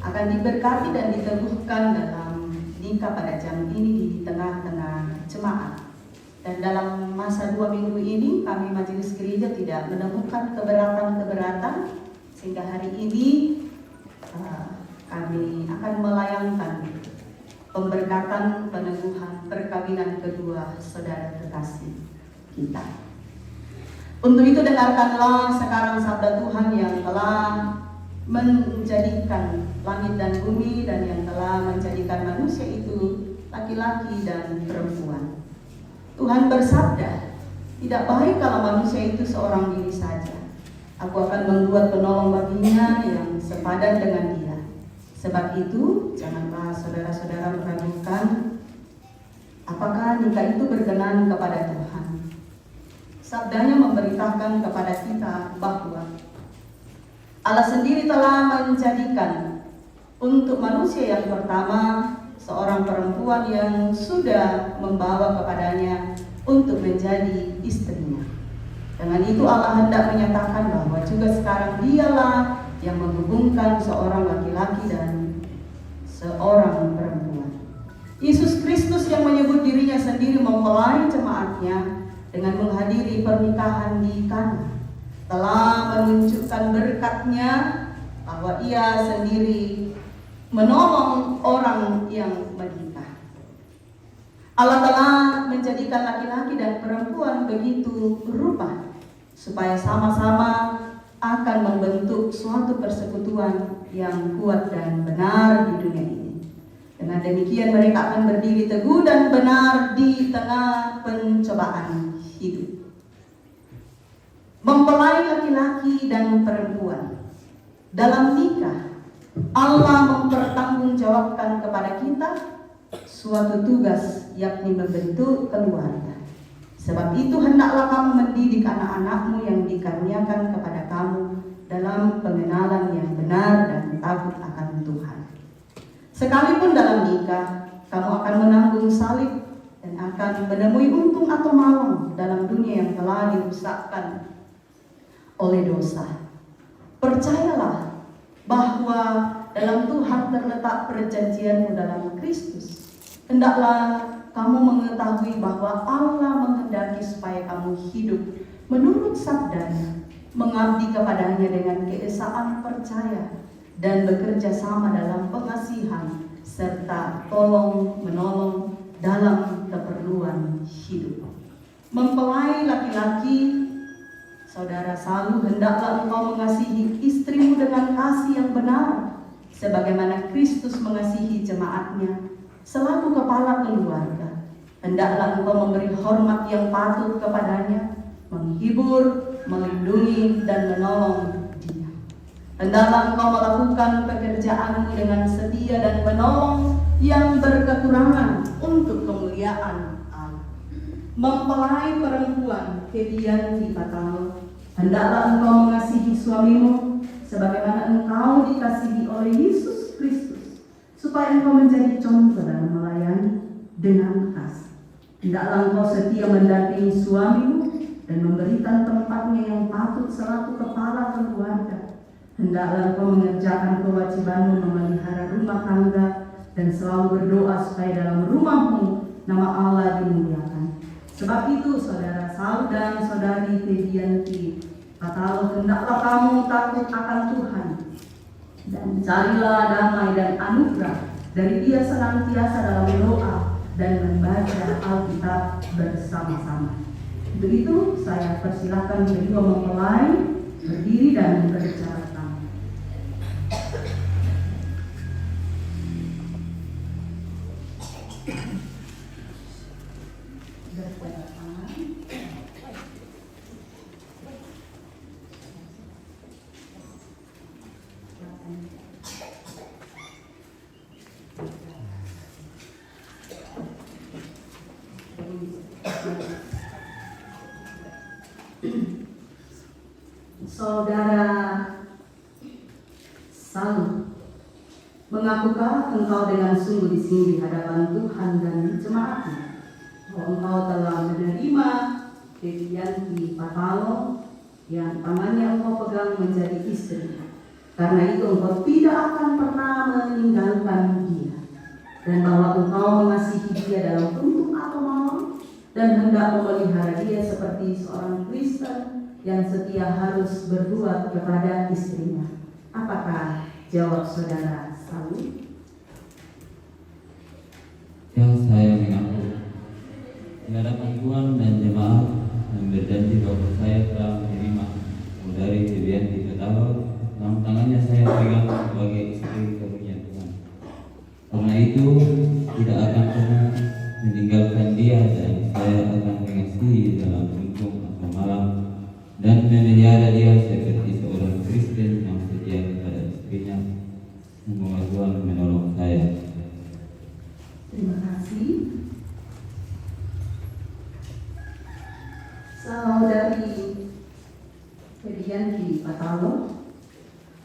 akan diberkati dan diteguhkan dalam nikah pada jam ini di tengah-tengah jemaat. Dan dalam masa 2 minggu ini kami majelis gereja tidak menemukan keberatan-keberatan, sehingga hari ini kami akan melayangkan pemberkatan peneguhan perkawinan kedua saudara kekasih kita. Untuk itu dengarkanlah sekarang sabda Tuhan yang telah menjadikan langit dan bumi dan yang telah menjadikan manusia itu laki-laki dan perempuan. Tuhan bersabda, tidak baik kalau manusia itu seorang diri saja. Aku akan membuat penolong baginya yang sepadan dengan dia. Sebab itu, janganlah saudara-saudara meragukan apakah nikah itu berkenan kepada Tuhan. Sabdanya memberitakan kepada kita bahwa Allah sendiri telah menjadikan untuk manusia yang pertama seorang perempuan yang sudah membawa kepadanya untuk menjadi istrinya. Dengan itu Allah hendak menyatakan bahwa juga sekarang dialah yang menghubungkan seorang laki-laki dan seorang perempuan. Yesus Kristus yang menyebut dirinya sendiri mempelai jemaatnya dengan menghadiri pernikahan di Kana telah menunjukkan berkat-Nya bahwa Ia sendiri menolong orang yang menikah. Allah telah menjadikan laki-laki dan perempuan begitu rupa supaya sama-sama akan membentuk suatu persekutuan yang kuat dan benar di dunia ini. Dengan demikian mereka akan berdiri teguh dan benar di tengah pencobaan hidup. Mempelai laki-laki dan perempuan dalam nikah, Allah mempertanggungjawabkan kepada kita suatu tugas, yakni membentuk keluarga. Sebab itu hendaklah kamu mendidik anak-anakmu yang dikaruniakan kepada kamu dalam pengenalan yang benar dan takut akan Tuhan. Sekalipun dalam nikah, kamu akan menanggung salib dan akan menemui untung atau malang dalam dunia yang telah dirusakkan oleh dosa. Percayalah bahwa dalam Tuhan terletak perjanjianmu dalam Kristus. Hendaklah kamu mengetahui bahwa Allah menghendaki supaya kamu hidup menurut sabdanya, mengabdi kepadanya dengan keesaan percaya, dan bekerja sama dalam pengasihan serta tolong-menolong dalam keperluan hidup. Mempelai laki-laki, saudara Salu, hendaklah engkau mengasihi istrimu dengan kasih yang benar, sebagaimana Kristus mengasihi jemaatnya selaku kepala keluarga. Hendaklah engkau memberi hormat yang patut kepadanya, menghibur, melindungi, dan menolong dia. Hendaklah engkau melakukan pekerjaanmu dengan setia dan menolong yang berkekurangan untuk kemuliaan Allah. Mempelai perempuan, Febianti Patalo, hendaklah engkau mengasihi suamimu sebagaimana engkau dikasihi oleh Yesus Kristus, supaya engkau menjadi contoh dalam melayani dengan kasih. Hendaklah engkau setia mendampingi suamimu dan memberikan tempatnya yang patut selaku kepala keluarga. Hendaklah engkau mengerjakan kewajibanmu memelihara rumah tangga dan selalu berdoa supaya dalam rumahmu nama Allah dimuliakan. Sebab itu, saudara Saul dan saudari Febianti Patalo, hendaklah kamu takut akan Tuhan dan carilah damai dan anugerah dari Dia senantiasa dalam doa dan membaca Alkitab bersama-sama. Begitu, saya persilakan kedua mempelai berdiri dan berbicara. Saudara Salu, mengakukah engkau dengan sungguh di sini di hadapan Tuhan dan jemaatnya bahwa engkau telah menerima Febianti Patalo yang pamannya engkau pegang menjadi istri? Karena itu engkau tidak akan pernah meninggalkan dia, dan bahwa engkau mengasihi dia dalam untung atau malam, dan hendak memelihara dia seperti seorang Kristen yang setia harus berbuat kepada istrinya. Apakah jawab saudara Salu? Yang saya mengaku di hadapan Tuhan dan jemaat dan berjanji bahwa saya telah menerima saudari Febianti Patalo dalam tangannya saya pegang sebagai istri karunia Tuhan. Karena itu tidak akan pernah meninggalkan dia, dan saya akan mengasihi dalam untung atau malam dan memelihara dia seperti seorang Kristen yang setia kepada istrinya. Semoga Tuhan menolong saya. Terima kasih. Saudari Febianti Patalo,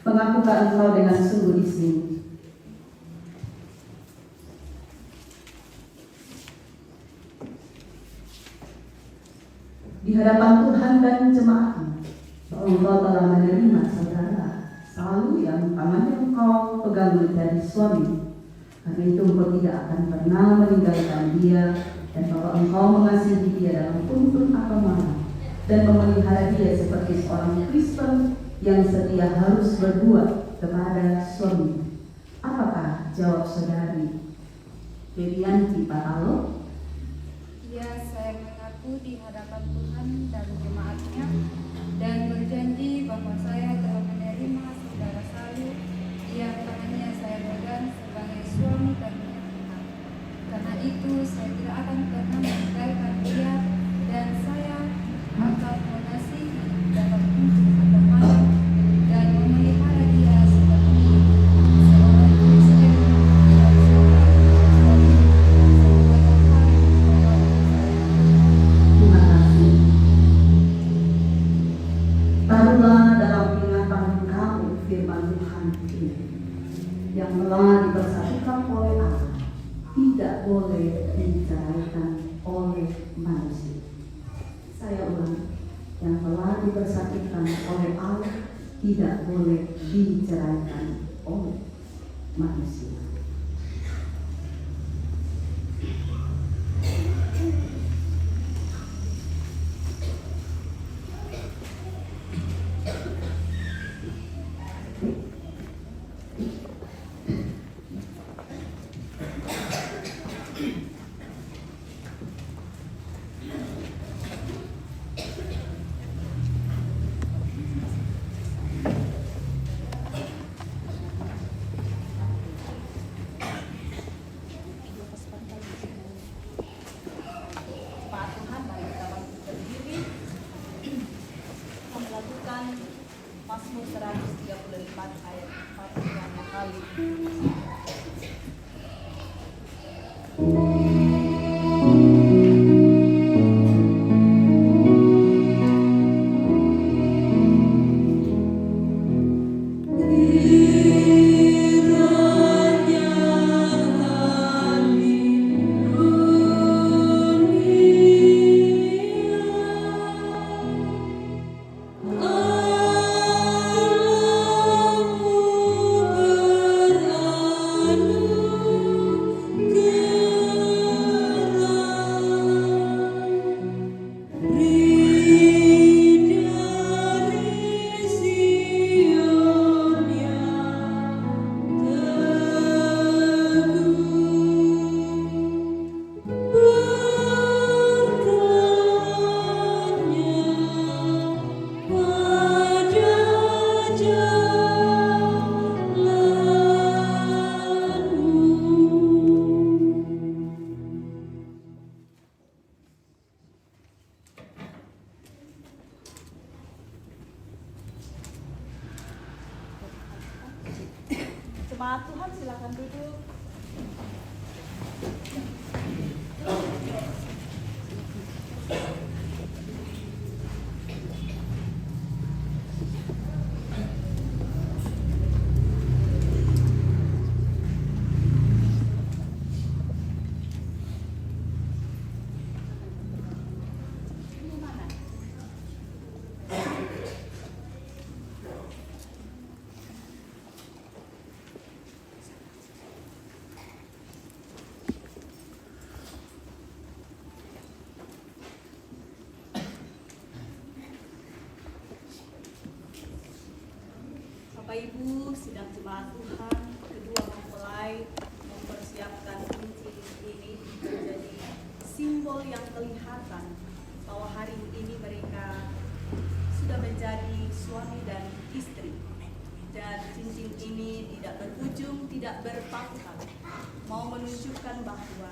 mengakukah engkau dengan sungguh di sini di hadapan Tuhan dan jemaatnya bahwa engkau telah menerima saudara Salu yang pamannya engkau pegang menjadi suami? Karena itu engkau tidak akan pernah meninggalkan dia, dan bahwa engkau mengasihi dia dalam untung atau malam, dan memelihara dia seperti seorang Kristen yang setia harus berbuat kepada suami. Apakah jawab saudari Febianti Patalo? tidak boleh diceraikan oleh manusia. Pak Tuhan, mari kita bangkit berdiri melakukan Mazmur 134 ayat 4 pertama kali. Jemaat Tuhan, silakan duduk. Bapak Ibu, sidang jemaat Tuhan, kedua mempelai mempersiapkan cincin ini menjadi simbol yang kelihatan bahwa hari ini mereka sudah menjadi suami dan istri. Dan cincin ini tidak berujung, tidak berpangkal, mau menunjukkan bahwa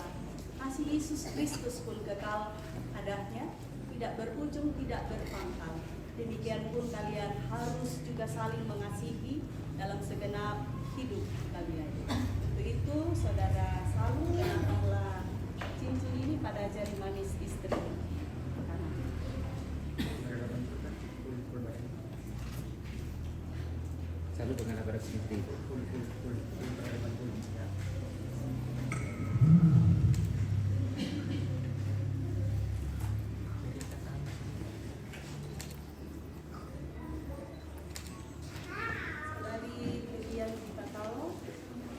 kasih Yesus Kristus pun kekal adanya, tidak berujung, tidak berpangkal. Demikian pun kalian harus juga saling mengasihi dalam segenap hidup kalian. Untuk itu, saudara selalu letakkanlah cincin ini pada jari manis istri kanan. Selalu dengan abarat sendiri.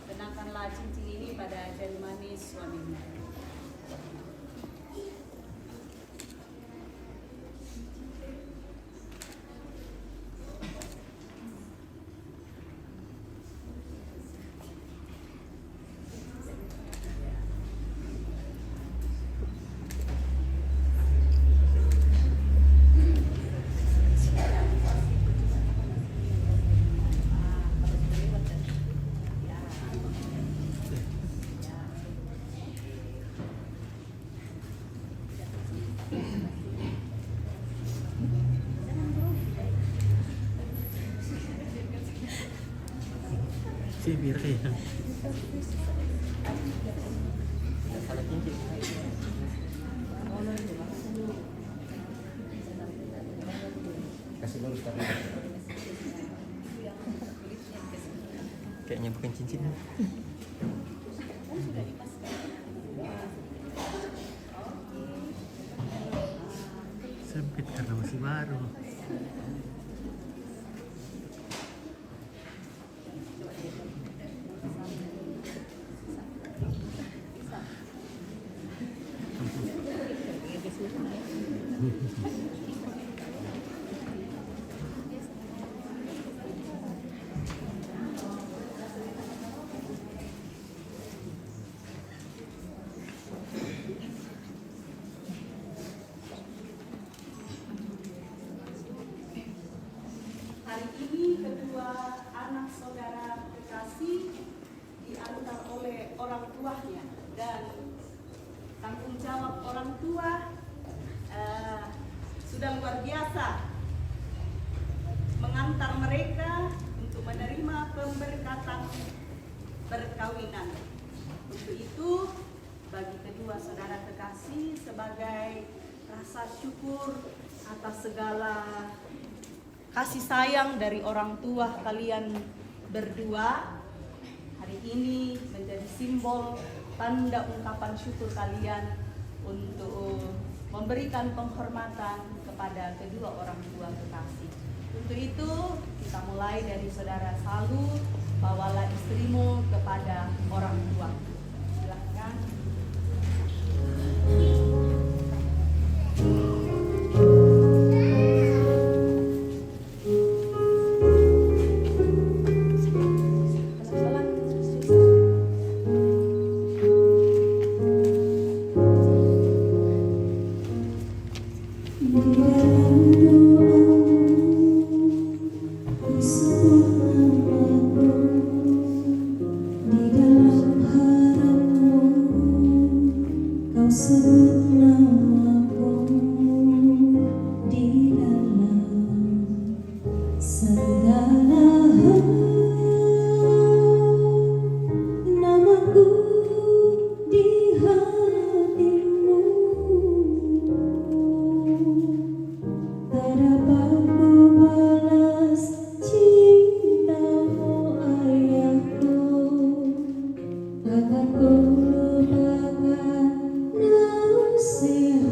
Kenakanlah cincin ini pada jari manis suaminya. Biar kayak Kasih lurus tapi kayaknya bukan cincin. sempit karena masih baru. Hari ini kedua anak saudara kekasih diantar oleh orang tuanya, dan tanggung jawab orang tua sudah luar biasa mengantar mereka untuk menerima pemberkatan perkawinan. Untuk itu, bagi kedua saudara kekasih, sebagai rasa syukur atas segala kasih sayang dari orang tua kalian berdua, hari ini menjadi simbol tanda ungkapan syukur kalian untuk memberikan penghormatan kepada kedua orang tua kekasih. Untuk itu, kita mulai dari saudara Salu, bawalah istrimu kepada orang tua. Silakan. Kakakku lupakan nasihat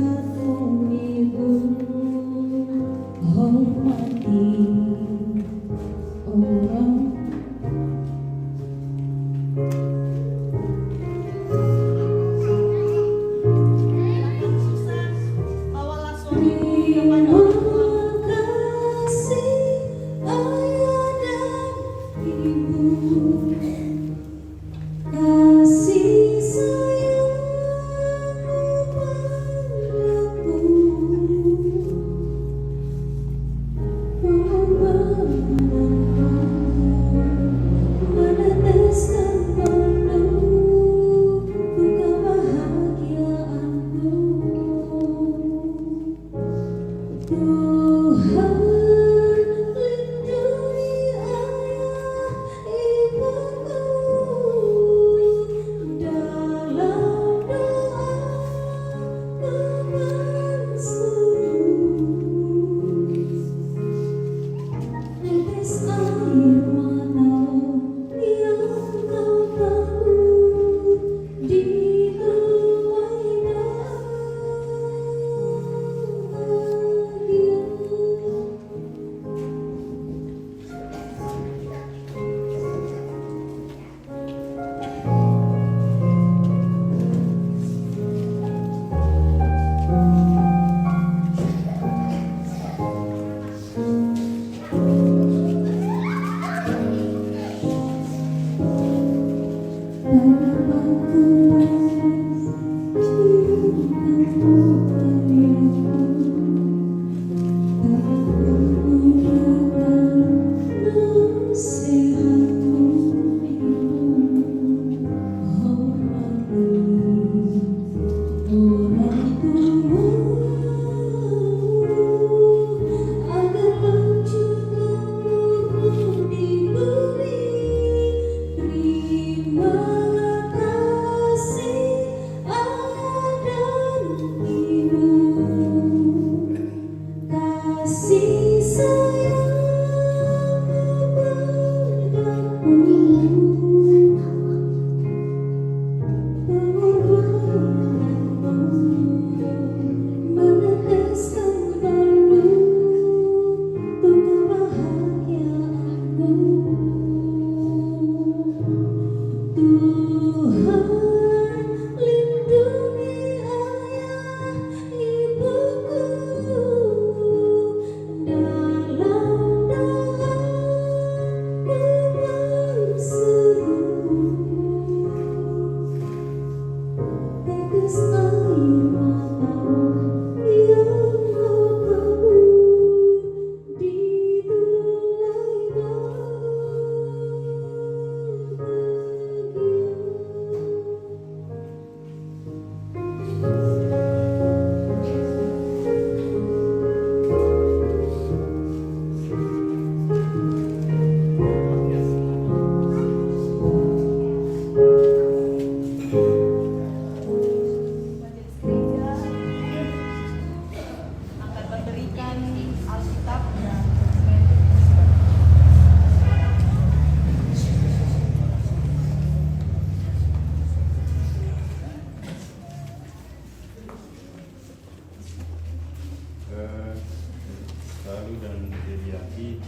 dan Deviati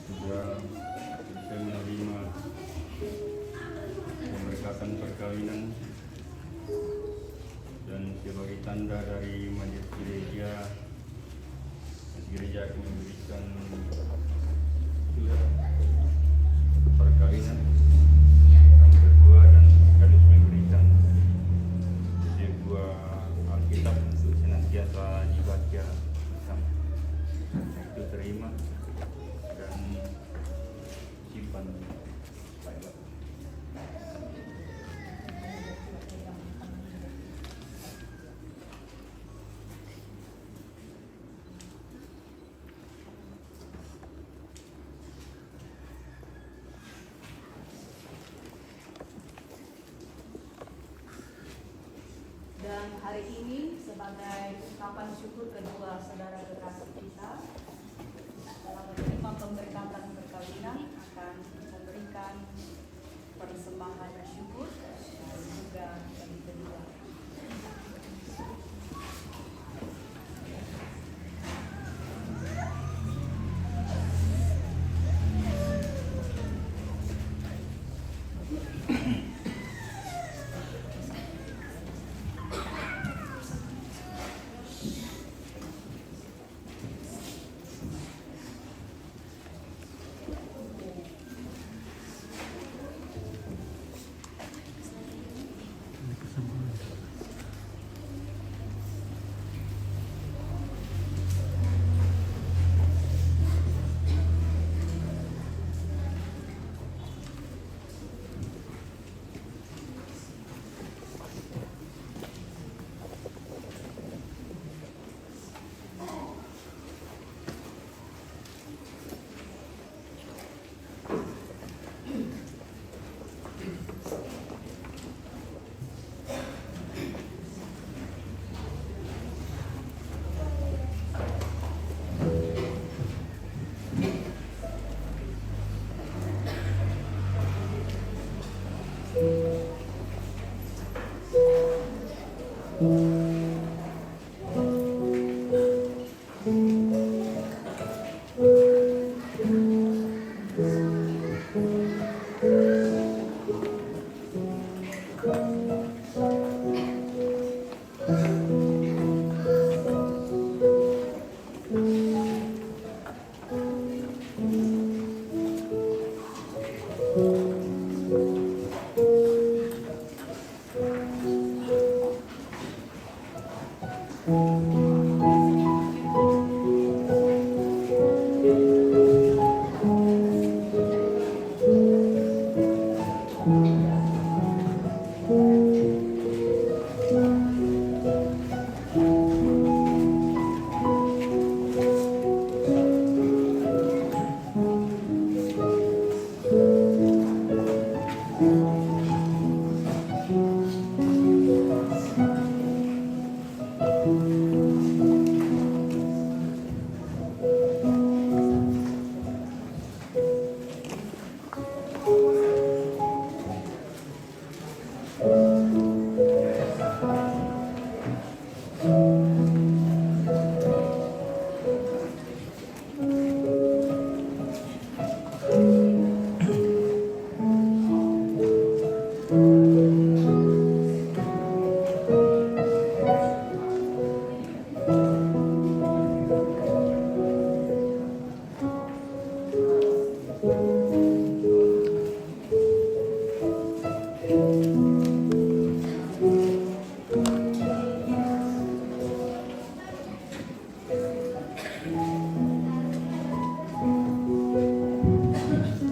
juga bisa menerima pemberkatan perkawinan, dan sebagai tanda dari majelis gereja akan memberikan surat perkawinan yang kedua, dan sekaligus memberikan sebuah Alkitab untuk senantiasa dibaca bersama. Itu terima dan simpan baik-baik. Dan hari ini sebagai ungkapan syukur kedua saudara kekasih kita dalam menerima pemberkatan perkawinan akan memberikan persembahan syukur dan juga bagi kedua.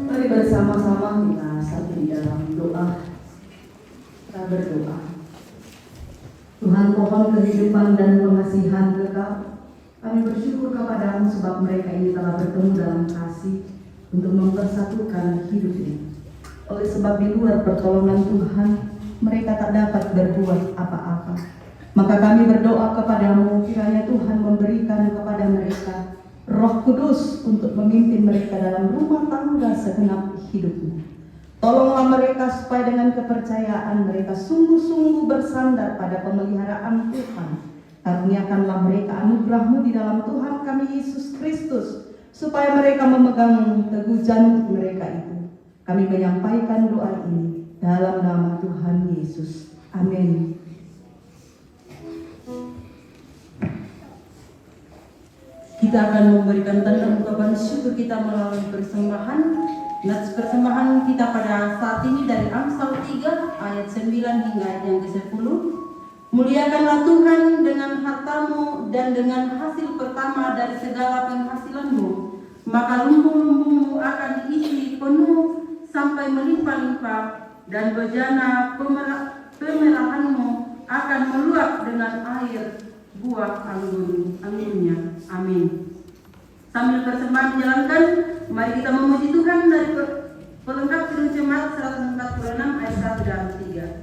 Mari bersama-sama kita satu di dalam doa. Kita berdoa. Tuhan, mohon kehidupan dan pengasihan Engkau. Kami bersyukur kepadamu sebab mereka ini telah bertemu dalam kasih untuk mempersatukan hidup ini. Oleh sebab di luar pertolongan Tuhan, mereka tak dapat berbuat apa-apa. Maka kami berdoa kepadamu, kiranya Tuhan memberikan kepada mereka Roh Kudus untuk memimpin mereka dalam rumah tangga segenap hidupnya. Tolonglah mereka supaya dengan kepercayaan mereka sungguh-sungguh bersandar pada pemeliharaan Tuhan Karuniakanlah mereka anugerah-Mu di dalam Tuhan kami Yesus Kristus, supaya mereka memegang teguh janji mereka itu. Kami menyampaikan doa ini dalam nama Tuhan Yesus. Amin. Kita akan memberikan tanda ungkapan syukur kita melalui persembahan. Nats persembahan kita pada saat ini dari Amsal 3 ayat 9 hingga ayat yang ke-10. Muliakanlah Tuhan dengan hartamu dan dengan hasil pertama dari segala penghasilanmu, maka lumbung-lumbungmu akan diisi penuh sampai melimpah-limpah, dan bejana pemerahanmu akan meluap dengan air buah anggurnya. Amin. Sambil persembahan dijalankan, mari kita memuji Tuhan dari pelengkap Kidung Jemaat 146 ayat 1 dan 3.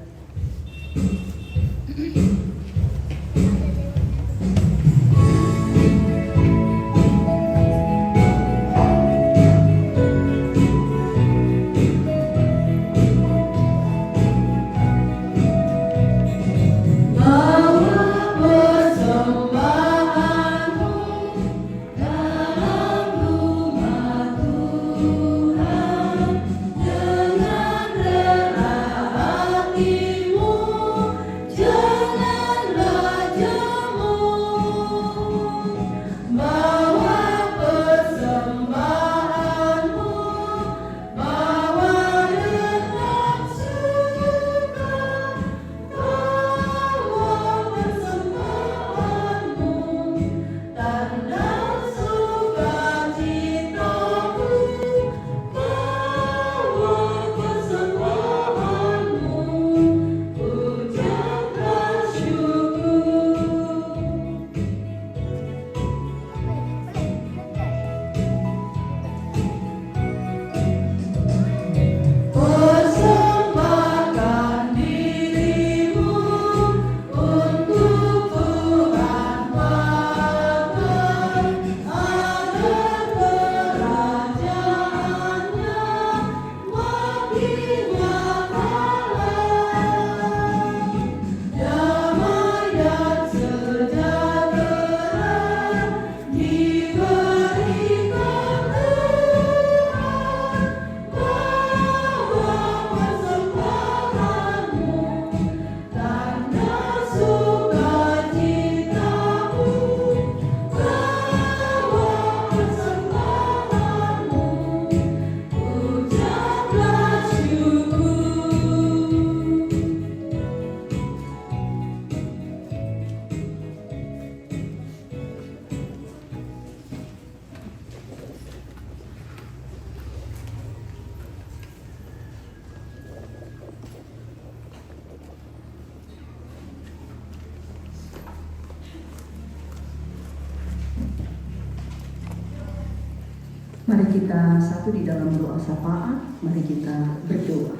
Mari kita satu di dalam doa syafaat, mari kita berdoa.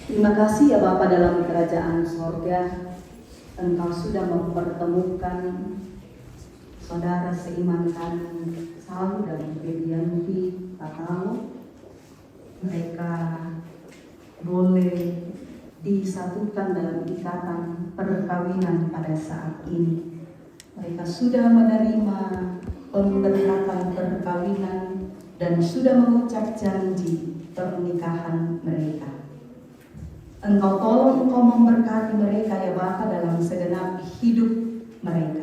Terima kasih ya Bapa dalam kerajaan sorga, Engkau sudah mempertemukan saudara seiman kami Saul dan Febianti Patalo. Mereka boleh disatukan dalam ikatan perkawinan pada saat ini. Mereka sudah menerima pemberkatan perkawinan dan sudah mengucap janji pernikahan mereka. Engkau tolong Engkau memberkati mereka ya Bapa dalam segenap hidup mereka.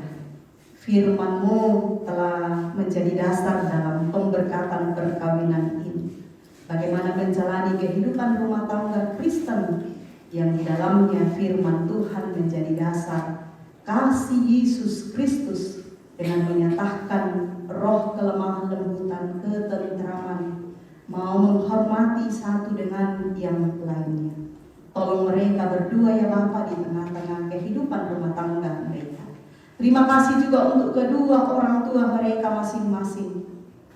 Firman-Mu telah menjadi dasar dalam pemberkatan perkawinan ini. Bagaimana menjalani kehidupan rumah tangga Kristen yang di dalamnya firman Tuhan menjadi dasar. Kasih Yesus Kristus dengan menyatakan roh kelemah lembutan, ketentraman, mau menghormati satu dengan yang lainnya. Tolong mereka berdua ya Bapa di tengah-tengah kehidupan rumah tangga mereka. Terima kasih juga untuk kedua orang tua mereka masing-masing.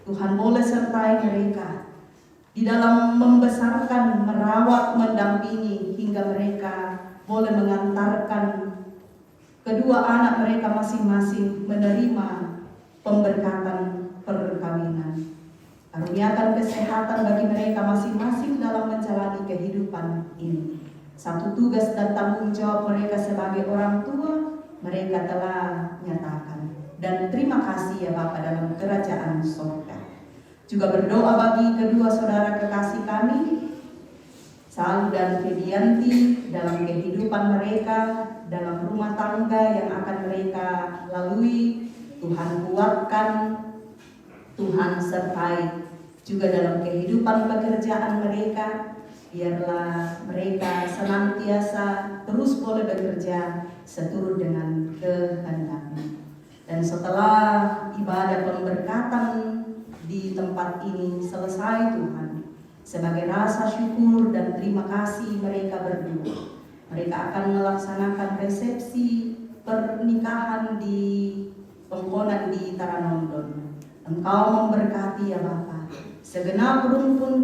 Tuhan boleh sertai mereka di dalam membesarkan, merawat, mendampingi hingga mereka boleh mengantarkan kedua anak mereka masing-masing menerima pemberkatan perkawinan. Karuniakan kesehatan bagi mereka masing-masing dalam menjalani kehidupan ini. Satu tugas dan tanggung jawab mereka sebagai orang tua, mereka telah nyatakan. Dan terima kasih ya Bapak dalam kerajaan surga. Juga berdoa bagi kedua saudara kekasih kami, Salu dan Fedianti, dalam kehidupan mereka, dalam rumah tangga yang akan mereka lalui. Tuhan kuatkan, Tuhan sertai. Juga dalam kehidupan pekerjaan mereka, biarlah mereka senantiasa terus boleh bekerja seturut dengan kehendak-Mu. Dan setelah ibadah pemberkatan di tempat ini selesai Tuhan, sebagai rasa syukur dan terima kasih mereka berdua, mereka akan melaksanakan resepsi pernikahan di Pengkonan di Taranondon. Engkau memberkati ya Bapa segenap rumpun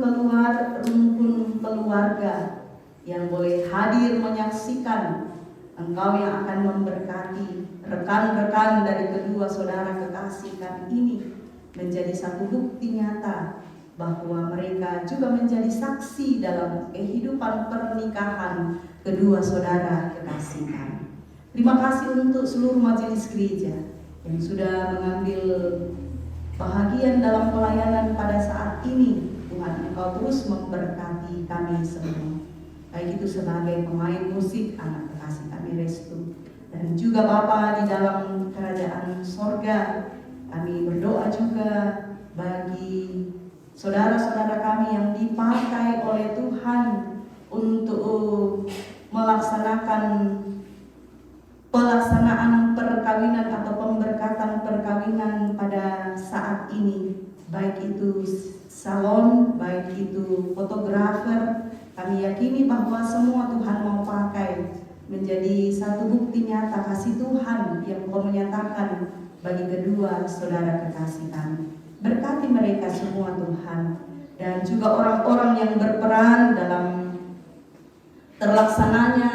keluarga yang boleh hadir menyaksikan. Engkau yang akan memberkati rekan-rekan dari kedua saudara kekasih kami ini menjadi satu bukti nyata bahwa mereka juga menjadi saksi dalam kehidupan pernikahan kedua saudara kekasih kami. Terima kasih untuk seluruh majelis gereja yang sudah mengambil bahagian dalam pelayanan pada saat ini. Tuhan, Engkau terus memberkati kami semua, baik itu sebagai pemain musik anak kekasih kami Restu, dan juga Bapa di dalam kerajaan sorga. Kami berdoa juga bagi saudara-saudara kami yang dipakai oleh Tuhan untuk pelaksanaan perkawinan atau pemberkatan perkawinan pada saat ini, baik itu salon, baik itu fotografer. Kami yakini bahwa semua Tuhan mau pakai menjadi satu bukti nyata kasih Tuhan yang Kau menyatakan bagi kedua saudara kekasih kami. Berkati mereka semua Tuhan, dan juga orang-orang yang berperan dalam terlaksananya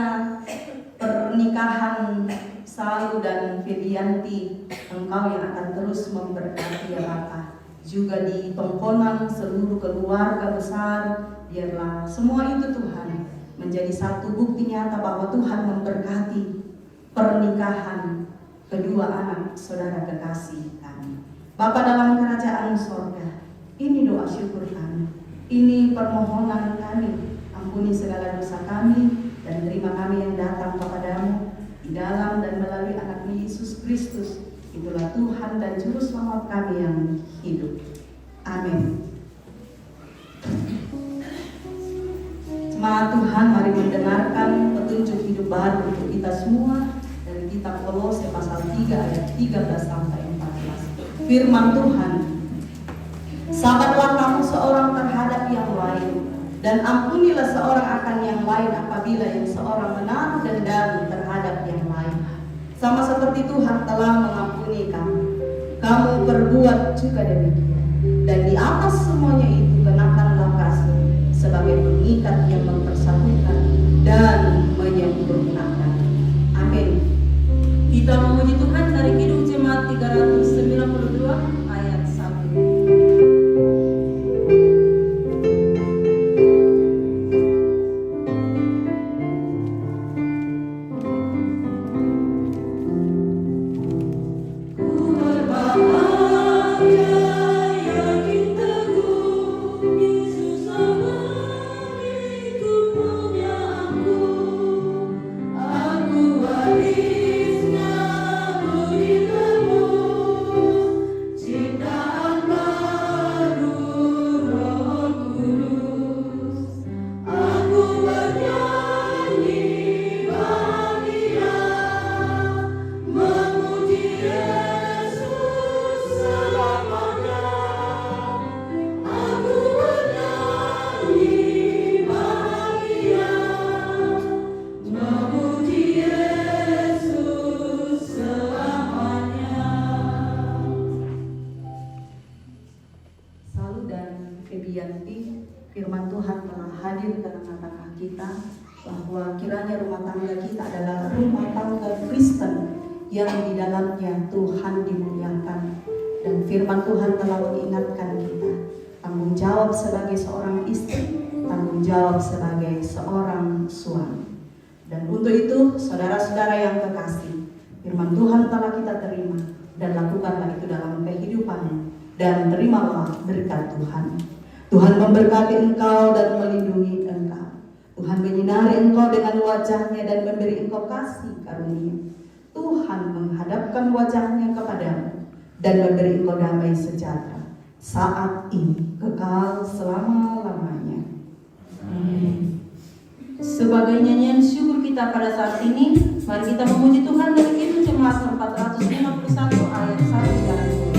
pernikahan Salu dan Fedianti. Engkau yang akan terus memberkati ya Bapa. Juga di Pengkonan seluruh keluarga besar, biarlah semua itu Tuhan menjadi satu bukti nyata bahwa Tuhan memberkati pernikahan kedua anak saudara kekasih kami. Bapa dalam kerajaan sorga, ini doa syukur kami, ini permohonan kami. Ampuni segala dosa kami dan terima kami yang datang kepadamu di dalam dan melalui anak Yesus Kristus. Itulah Tuhan dan Juru Selamat kami yang hidup. Amin. Jemaat Tuhan, mari mendengarkan petunjuk hidup baru untuk kita semua dari kitab Kolose pasal 3 ayat 13 sampai 14. Firman Tuhan, sabarlah kamu seorang terhadap yang lain, dan ampunilah seorang akan yang lain apabila yang seorang menaruh dendam terhadap yang lain. Sama seperti Tuhan telah mengampuni kamu, kamu berbuat juga demikian. Dan di atas semuanya itu kenakanlah kasih sebagai pengikat yang mempersatukan dan menyempurnakan. Amin. Kita memuji Tuhan dari Kidung Jemaat 392 ayat 1. Firman Tuhan telah hadir ke tengah-tengah kita, bahwa kiranya rumah tangga kita adalah rumah tangga Kristen yang di dalamnya Tuhan dimuliakan. Dan firman Tuhan telah mengingatkan kita tanggung jawab sebagai seorang istri tanggung jawab sebagai seorang suami. Dan untuk itu, saudara-saudara yang kekasih, firman Tuhan telah kita terima dan lakukanlah itu dalam kehidupannya, dan terimalah berkat Tuhan. Tuhan memberkati engkau dan melindungi engkau. Tuhan menyinari engkau dengan wajahnya dan memberi engkau kasih karunia. Tuhan menghadapkan wajahnya kepadamu dan memberi engkau damai sejahtera saat ini kekal selama-lamanya. Amin. Sebagai nyanyian syukur kita pada saat ini, mari kita memuji Tuhan dari Kidung Jemaat 451 ayat 1 dan 2.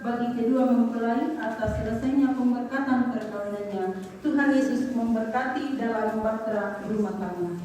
Bagi kedua mempelai atas selesainya pemberkatan perkawinannya. Tuhan Yesus memberkati dalam bahtera rumah tangga.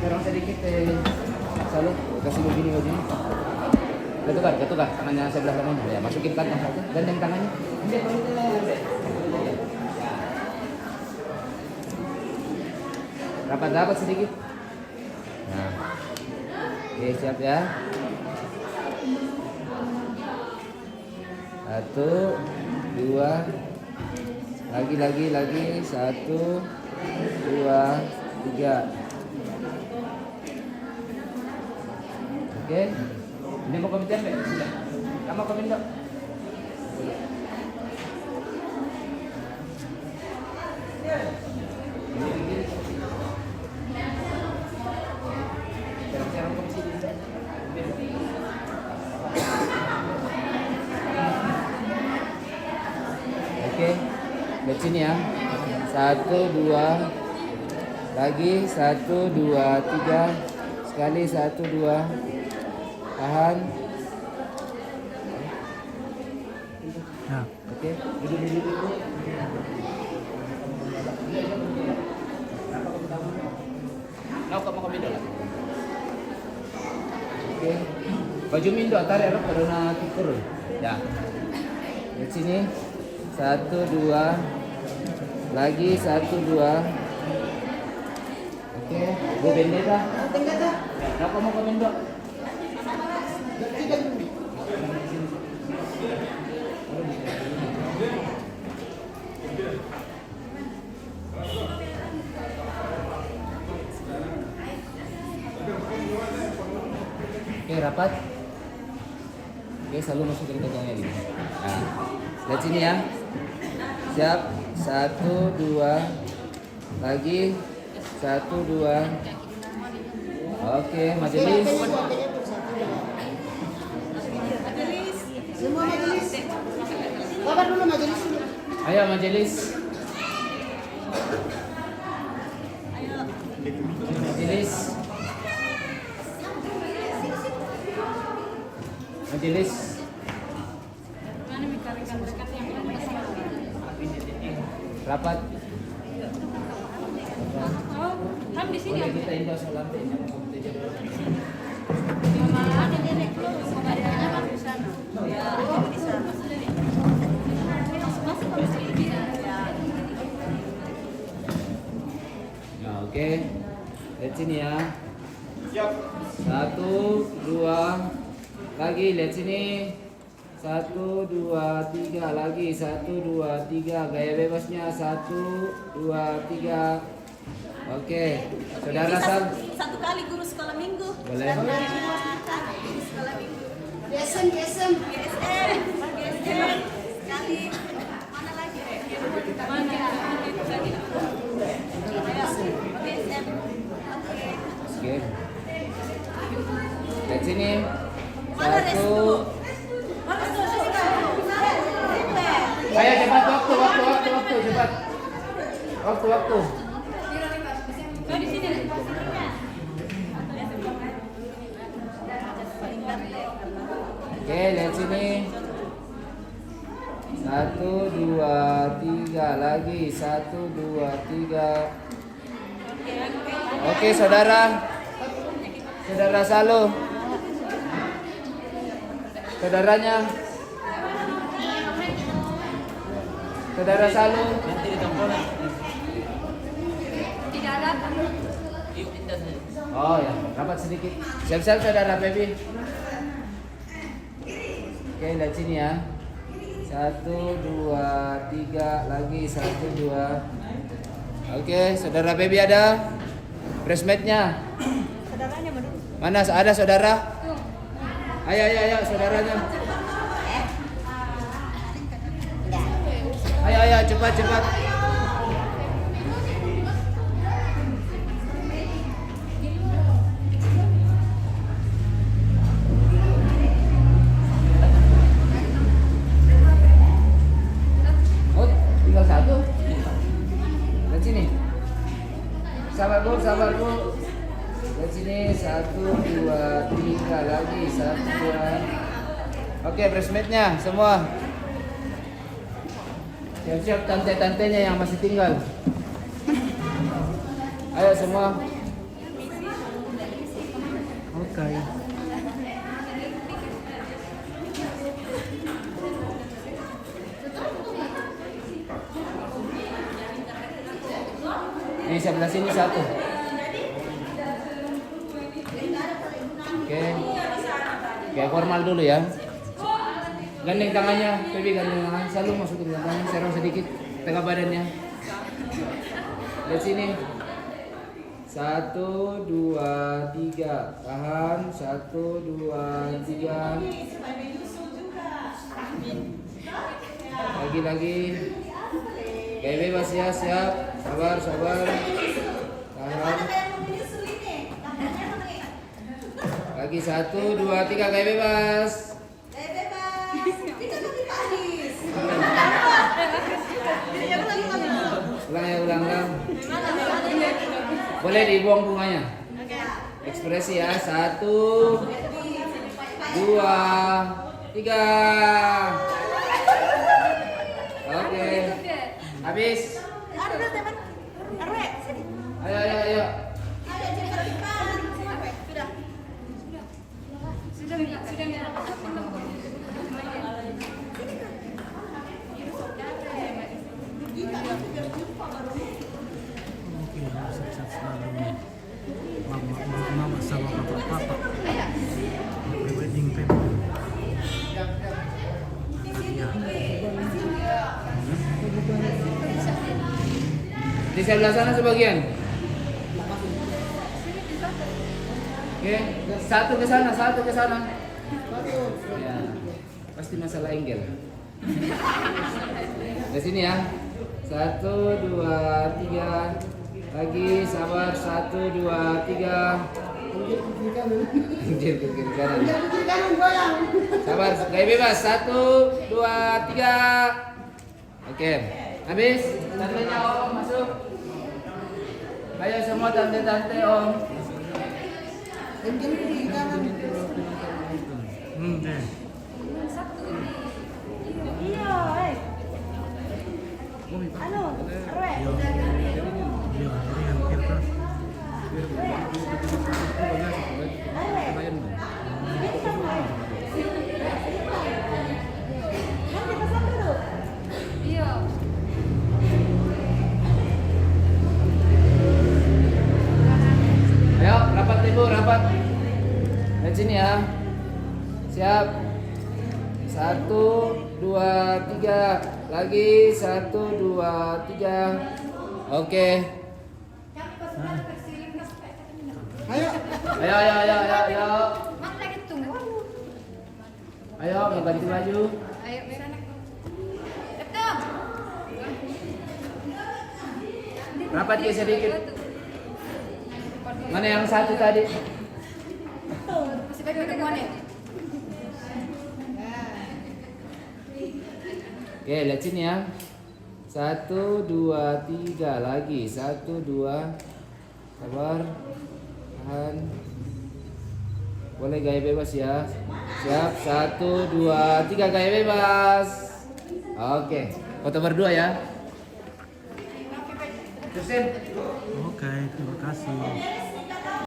Dorong sedikit selalu kasih begini bajunya. Ketukar tangannya sebelah kanannya. Ya, masukin kantong saja. Gandeng tangannya. Rapat sedikit. Nah. Oke, siap ya. 1, 2, lagi 1, 2, 3. Oke, ini mau komen tempe, sudah. Kamu komen dong. Oke, lihat sini ya. 1, 2, lagi 1, 2, 3, sekali 1, 2. Tahan. Ya. Oke, duduk dulu. Kamu mindo lah. Oke. Baju mindo tarik rok karena tikur. Ya. Di sini 1, 2. Lagi 1, 2. Oke, gue bendera. Tinggal dah. Kenapa mau ke mindo? rapat. Oke, selalu masukin kantongnya gini. Nah, lihat sini ya. Siap. 1, 2. Lagi. 1, 2. Oke, majelis. Semua majelis. Kabar dulu majelis. Ayo majelis. Majelis. Majelis. Rapat. Boleh kita indah salam. Nah, oke. Lihat sini ya. 1, 2. Lagi lihat sini. 1, 2, 3 lagi. 1, 2, 3. Gaya bebasnya 1, 2, 3. Oke. Saudara Sam. Satu kali guru sekolah minggu. Boleh. Guru sekolah minggu. GSM. Kali mana lagi? GSM. Oke. Lihat sini. Mana 1. restu? Mana restu? Ayo cepat waktu cepat. Waktu. Oke, lihat sini. 1, 2, 3 lagi. 1, 2, 3. Oke, saudara Salo. Saudaranya. Saudara Salo. Tidak ada. Oh ya, rapat sedikit. Siap-siap saudara baby. Oke, lihat sini ya. 1, 2, 3 lagi. 1, 2. Oke, saudara baby ada breastmate-nya. Mana ada saudara? Ayo saudaranya. Ayo cepat. Oh, tinggal 1. Lihat sini. Sabar bu. Lihat sini 1, 2, 3 lagi. 1, 2. Oke, breastmate-nya semua. Siap-siap tante-tantenya yang masih tinggal. Ayo semua. Oke. Di sebelah sini 1. Oke, formal dulu ya. Gandeng tangannya, Baby gandeng tangan. Selalu masukin tangannya, serong sedikit tengah badannya. Lihat sini. 1, 2, 3. Tahan. 1, 2, 3. Lagi. Gaya bebas ya, siap. Sabar. Tahan. Lagi 1, 2, 3. Gaya bebas. Ulang. Boleh dibuang bunganya. Ekspresi ya. 1, 2, 3. Oke. Habis. Ayo. Oke, sukses selalu. Mama sama papa. Wedding paper. Di sebelah sana sebagian. Oke, satu ke sana, satu ke sana. Ya, pasti masalah angle. Di sini ya. 1, 2, 3. Lagi, sabar. 1, 2, 3. Anjir ke kiri kanan. Sabar, gaya bebas. 1, 2, 3. Oke, habis. Tantenya Om masuk. Ayo semua tante-tante Om. Deh. Iya, jadi hampir terus. Ayo, rapat ibu, rapat. Lihat sini ya. Siap. 1, 2, 3. Lagi 1, 2, 3. Oke. Ayo. Ayo, mau ganti baju. Rapat ya sedikit. Mana yang satu tadi? Oke, lihat sini ya. 1, 2, 3 lagi. 1, 2. Sabar. Tahan. Boleh gaya bebas ya. Siap. 1, 2, 3 gaya bebas. Oke. Foto berdua ya. Terusin. Oke, terima kasih.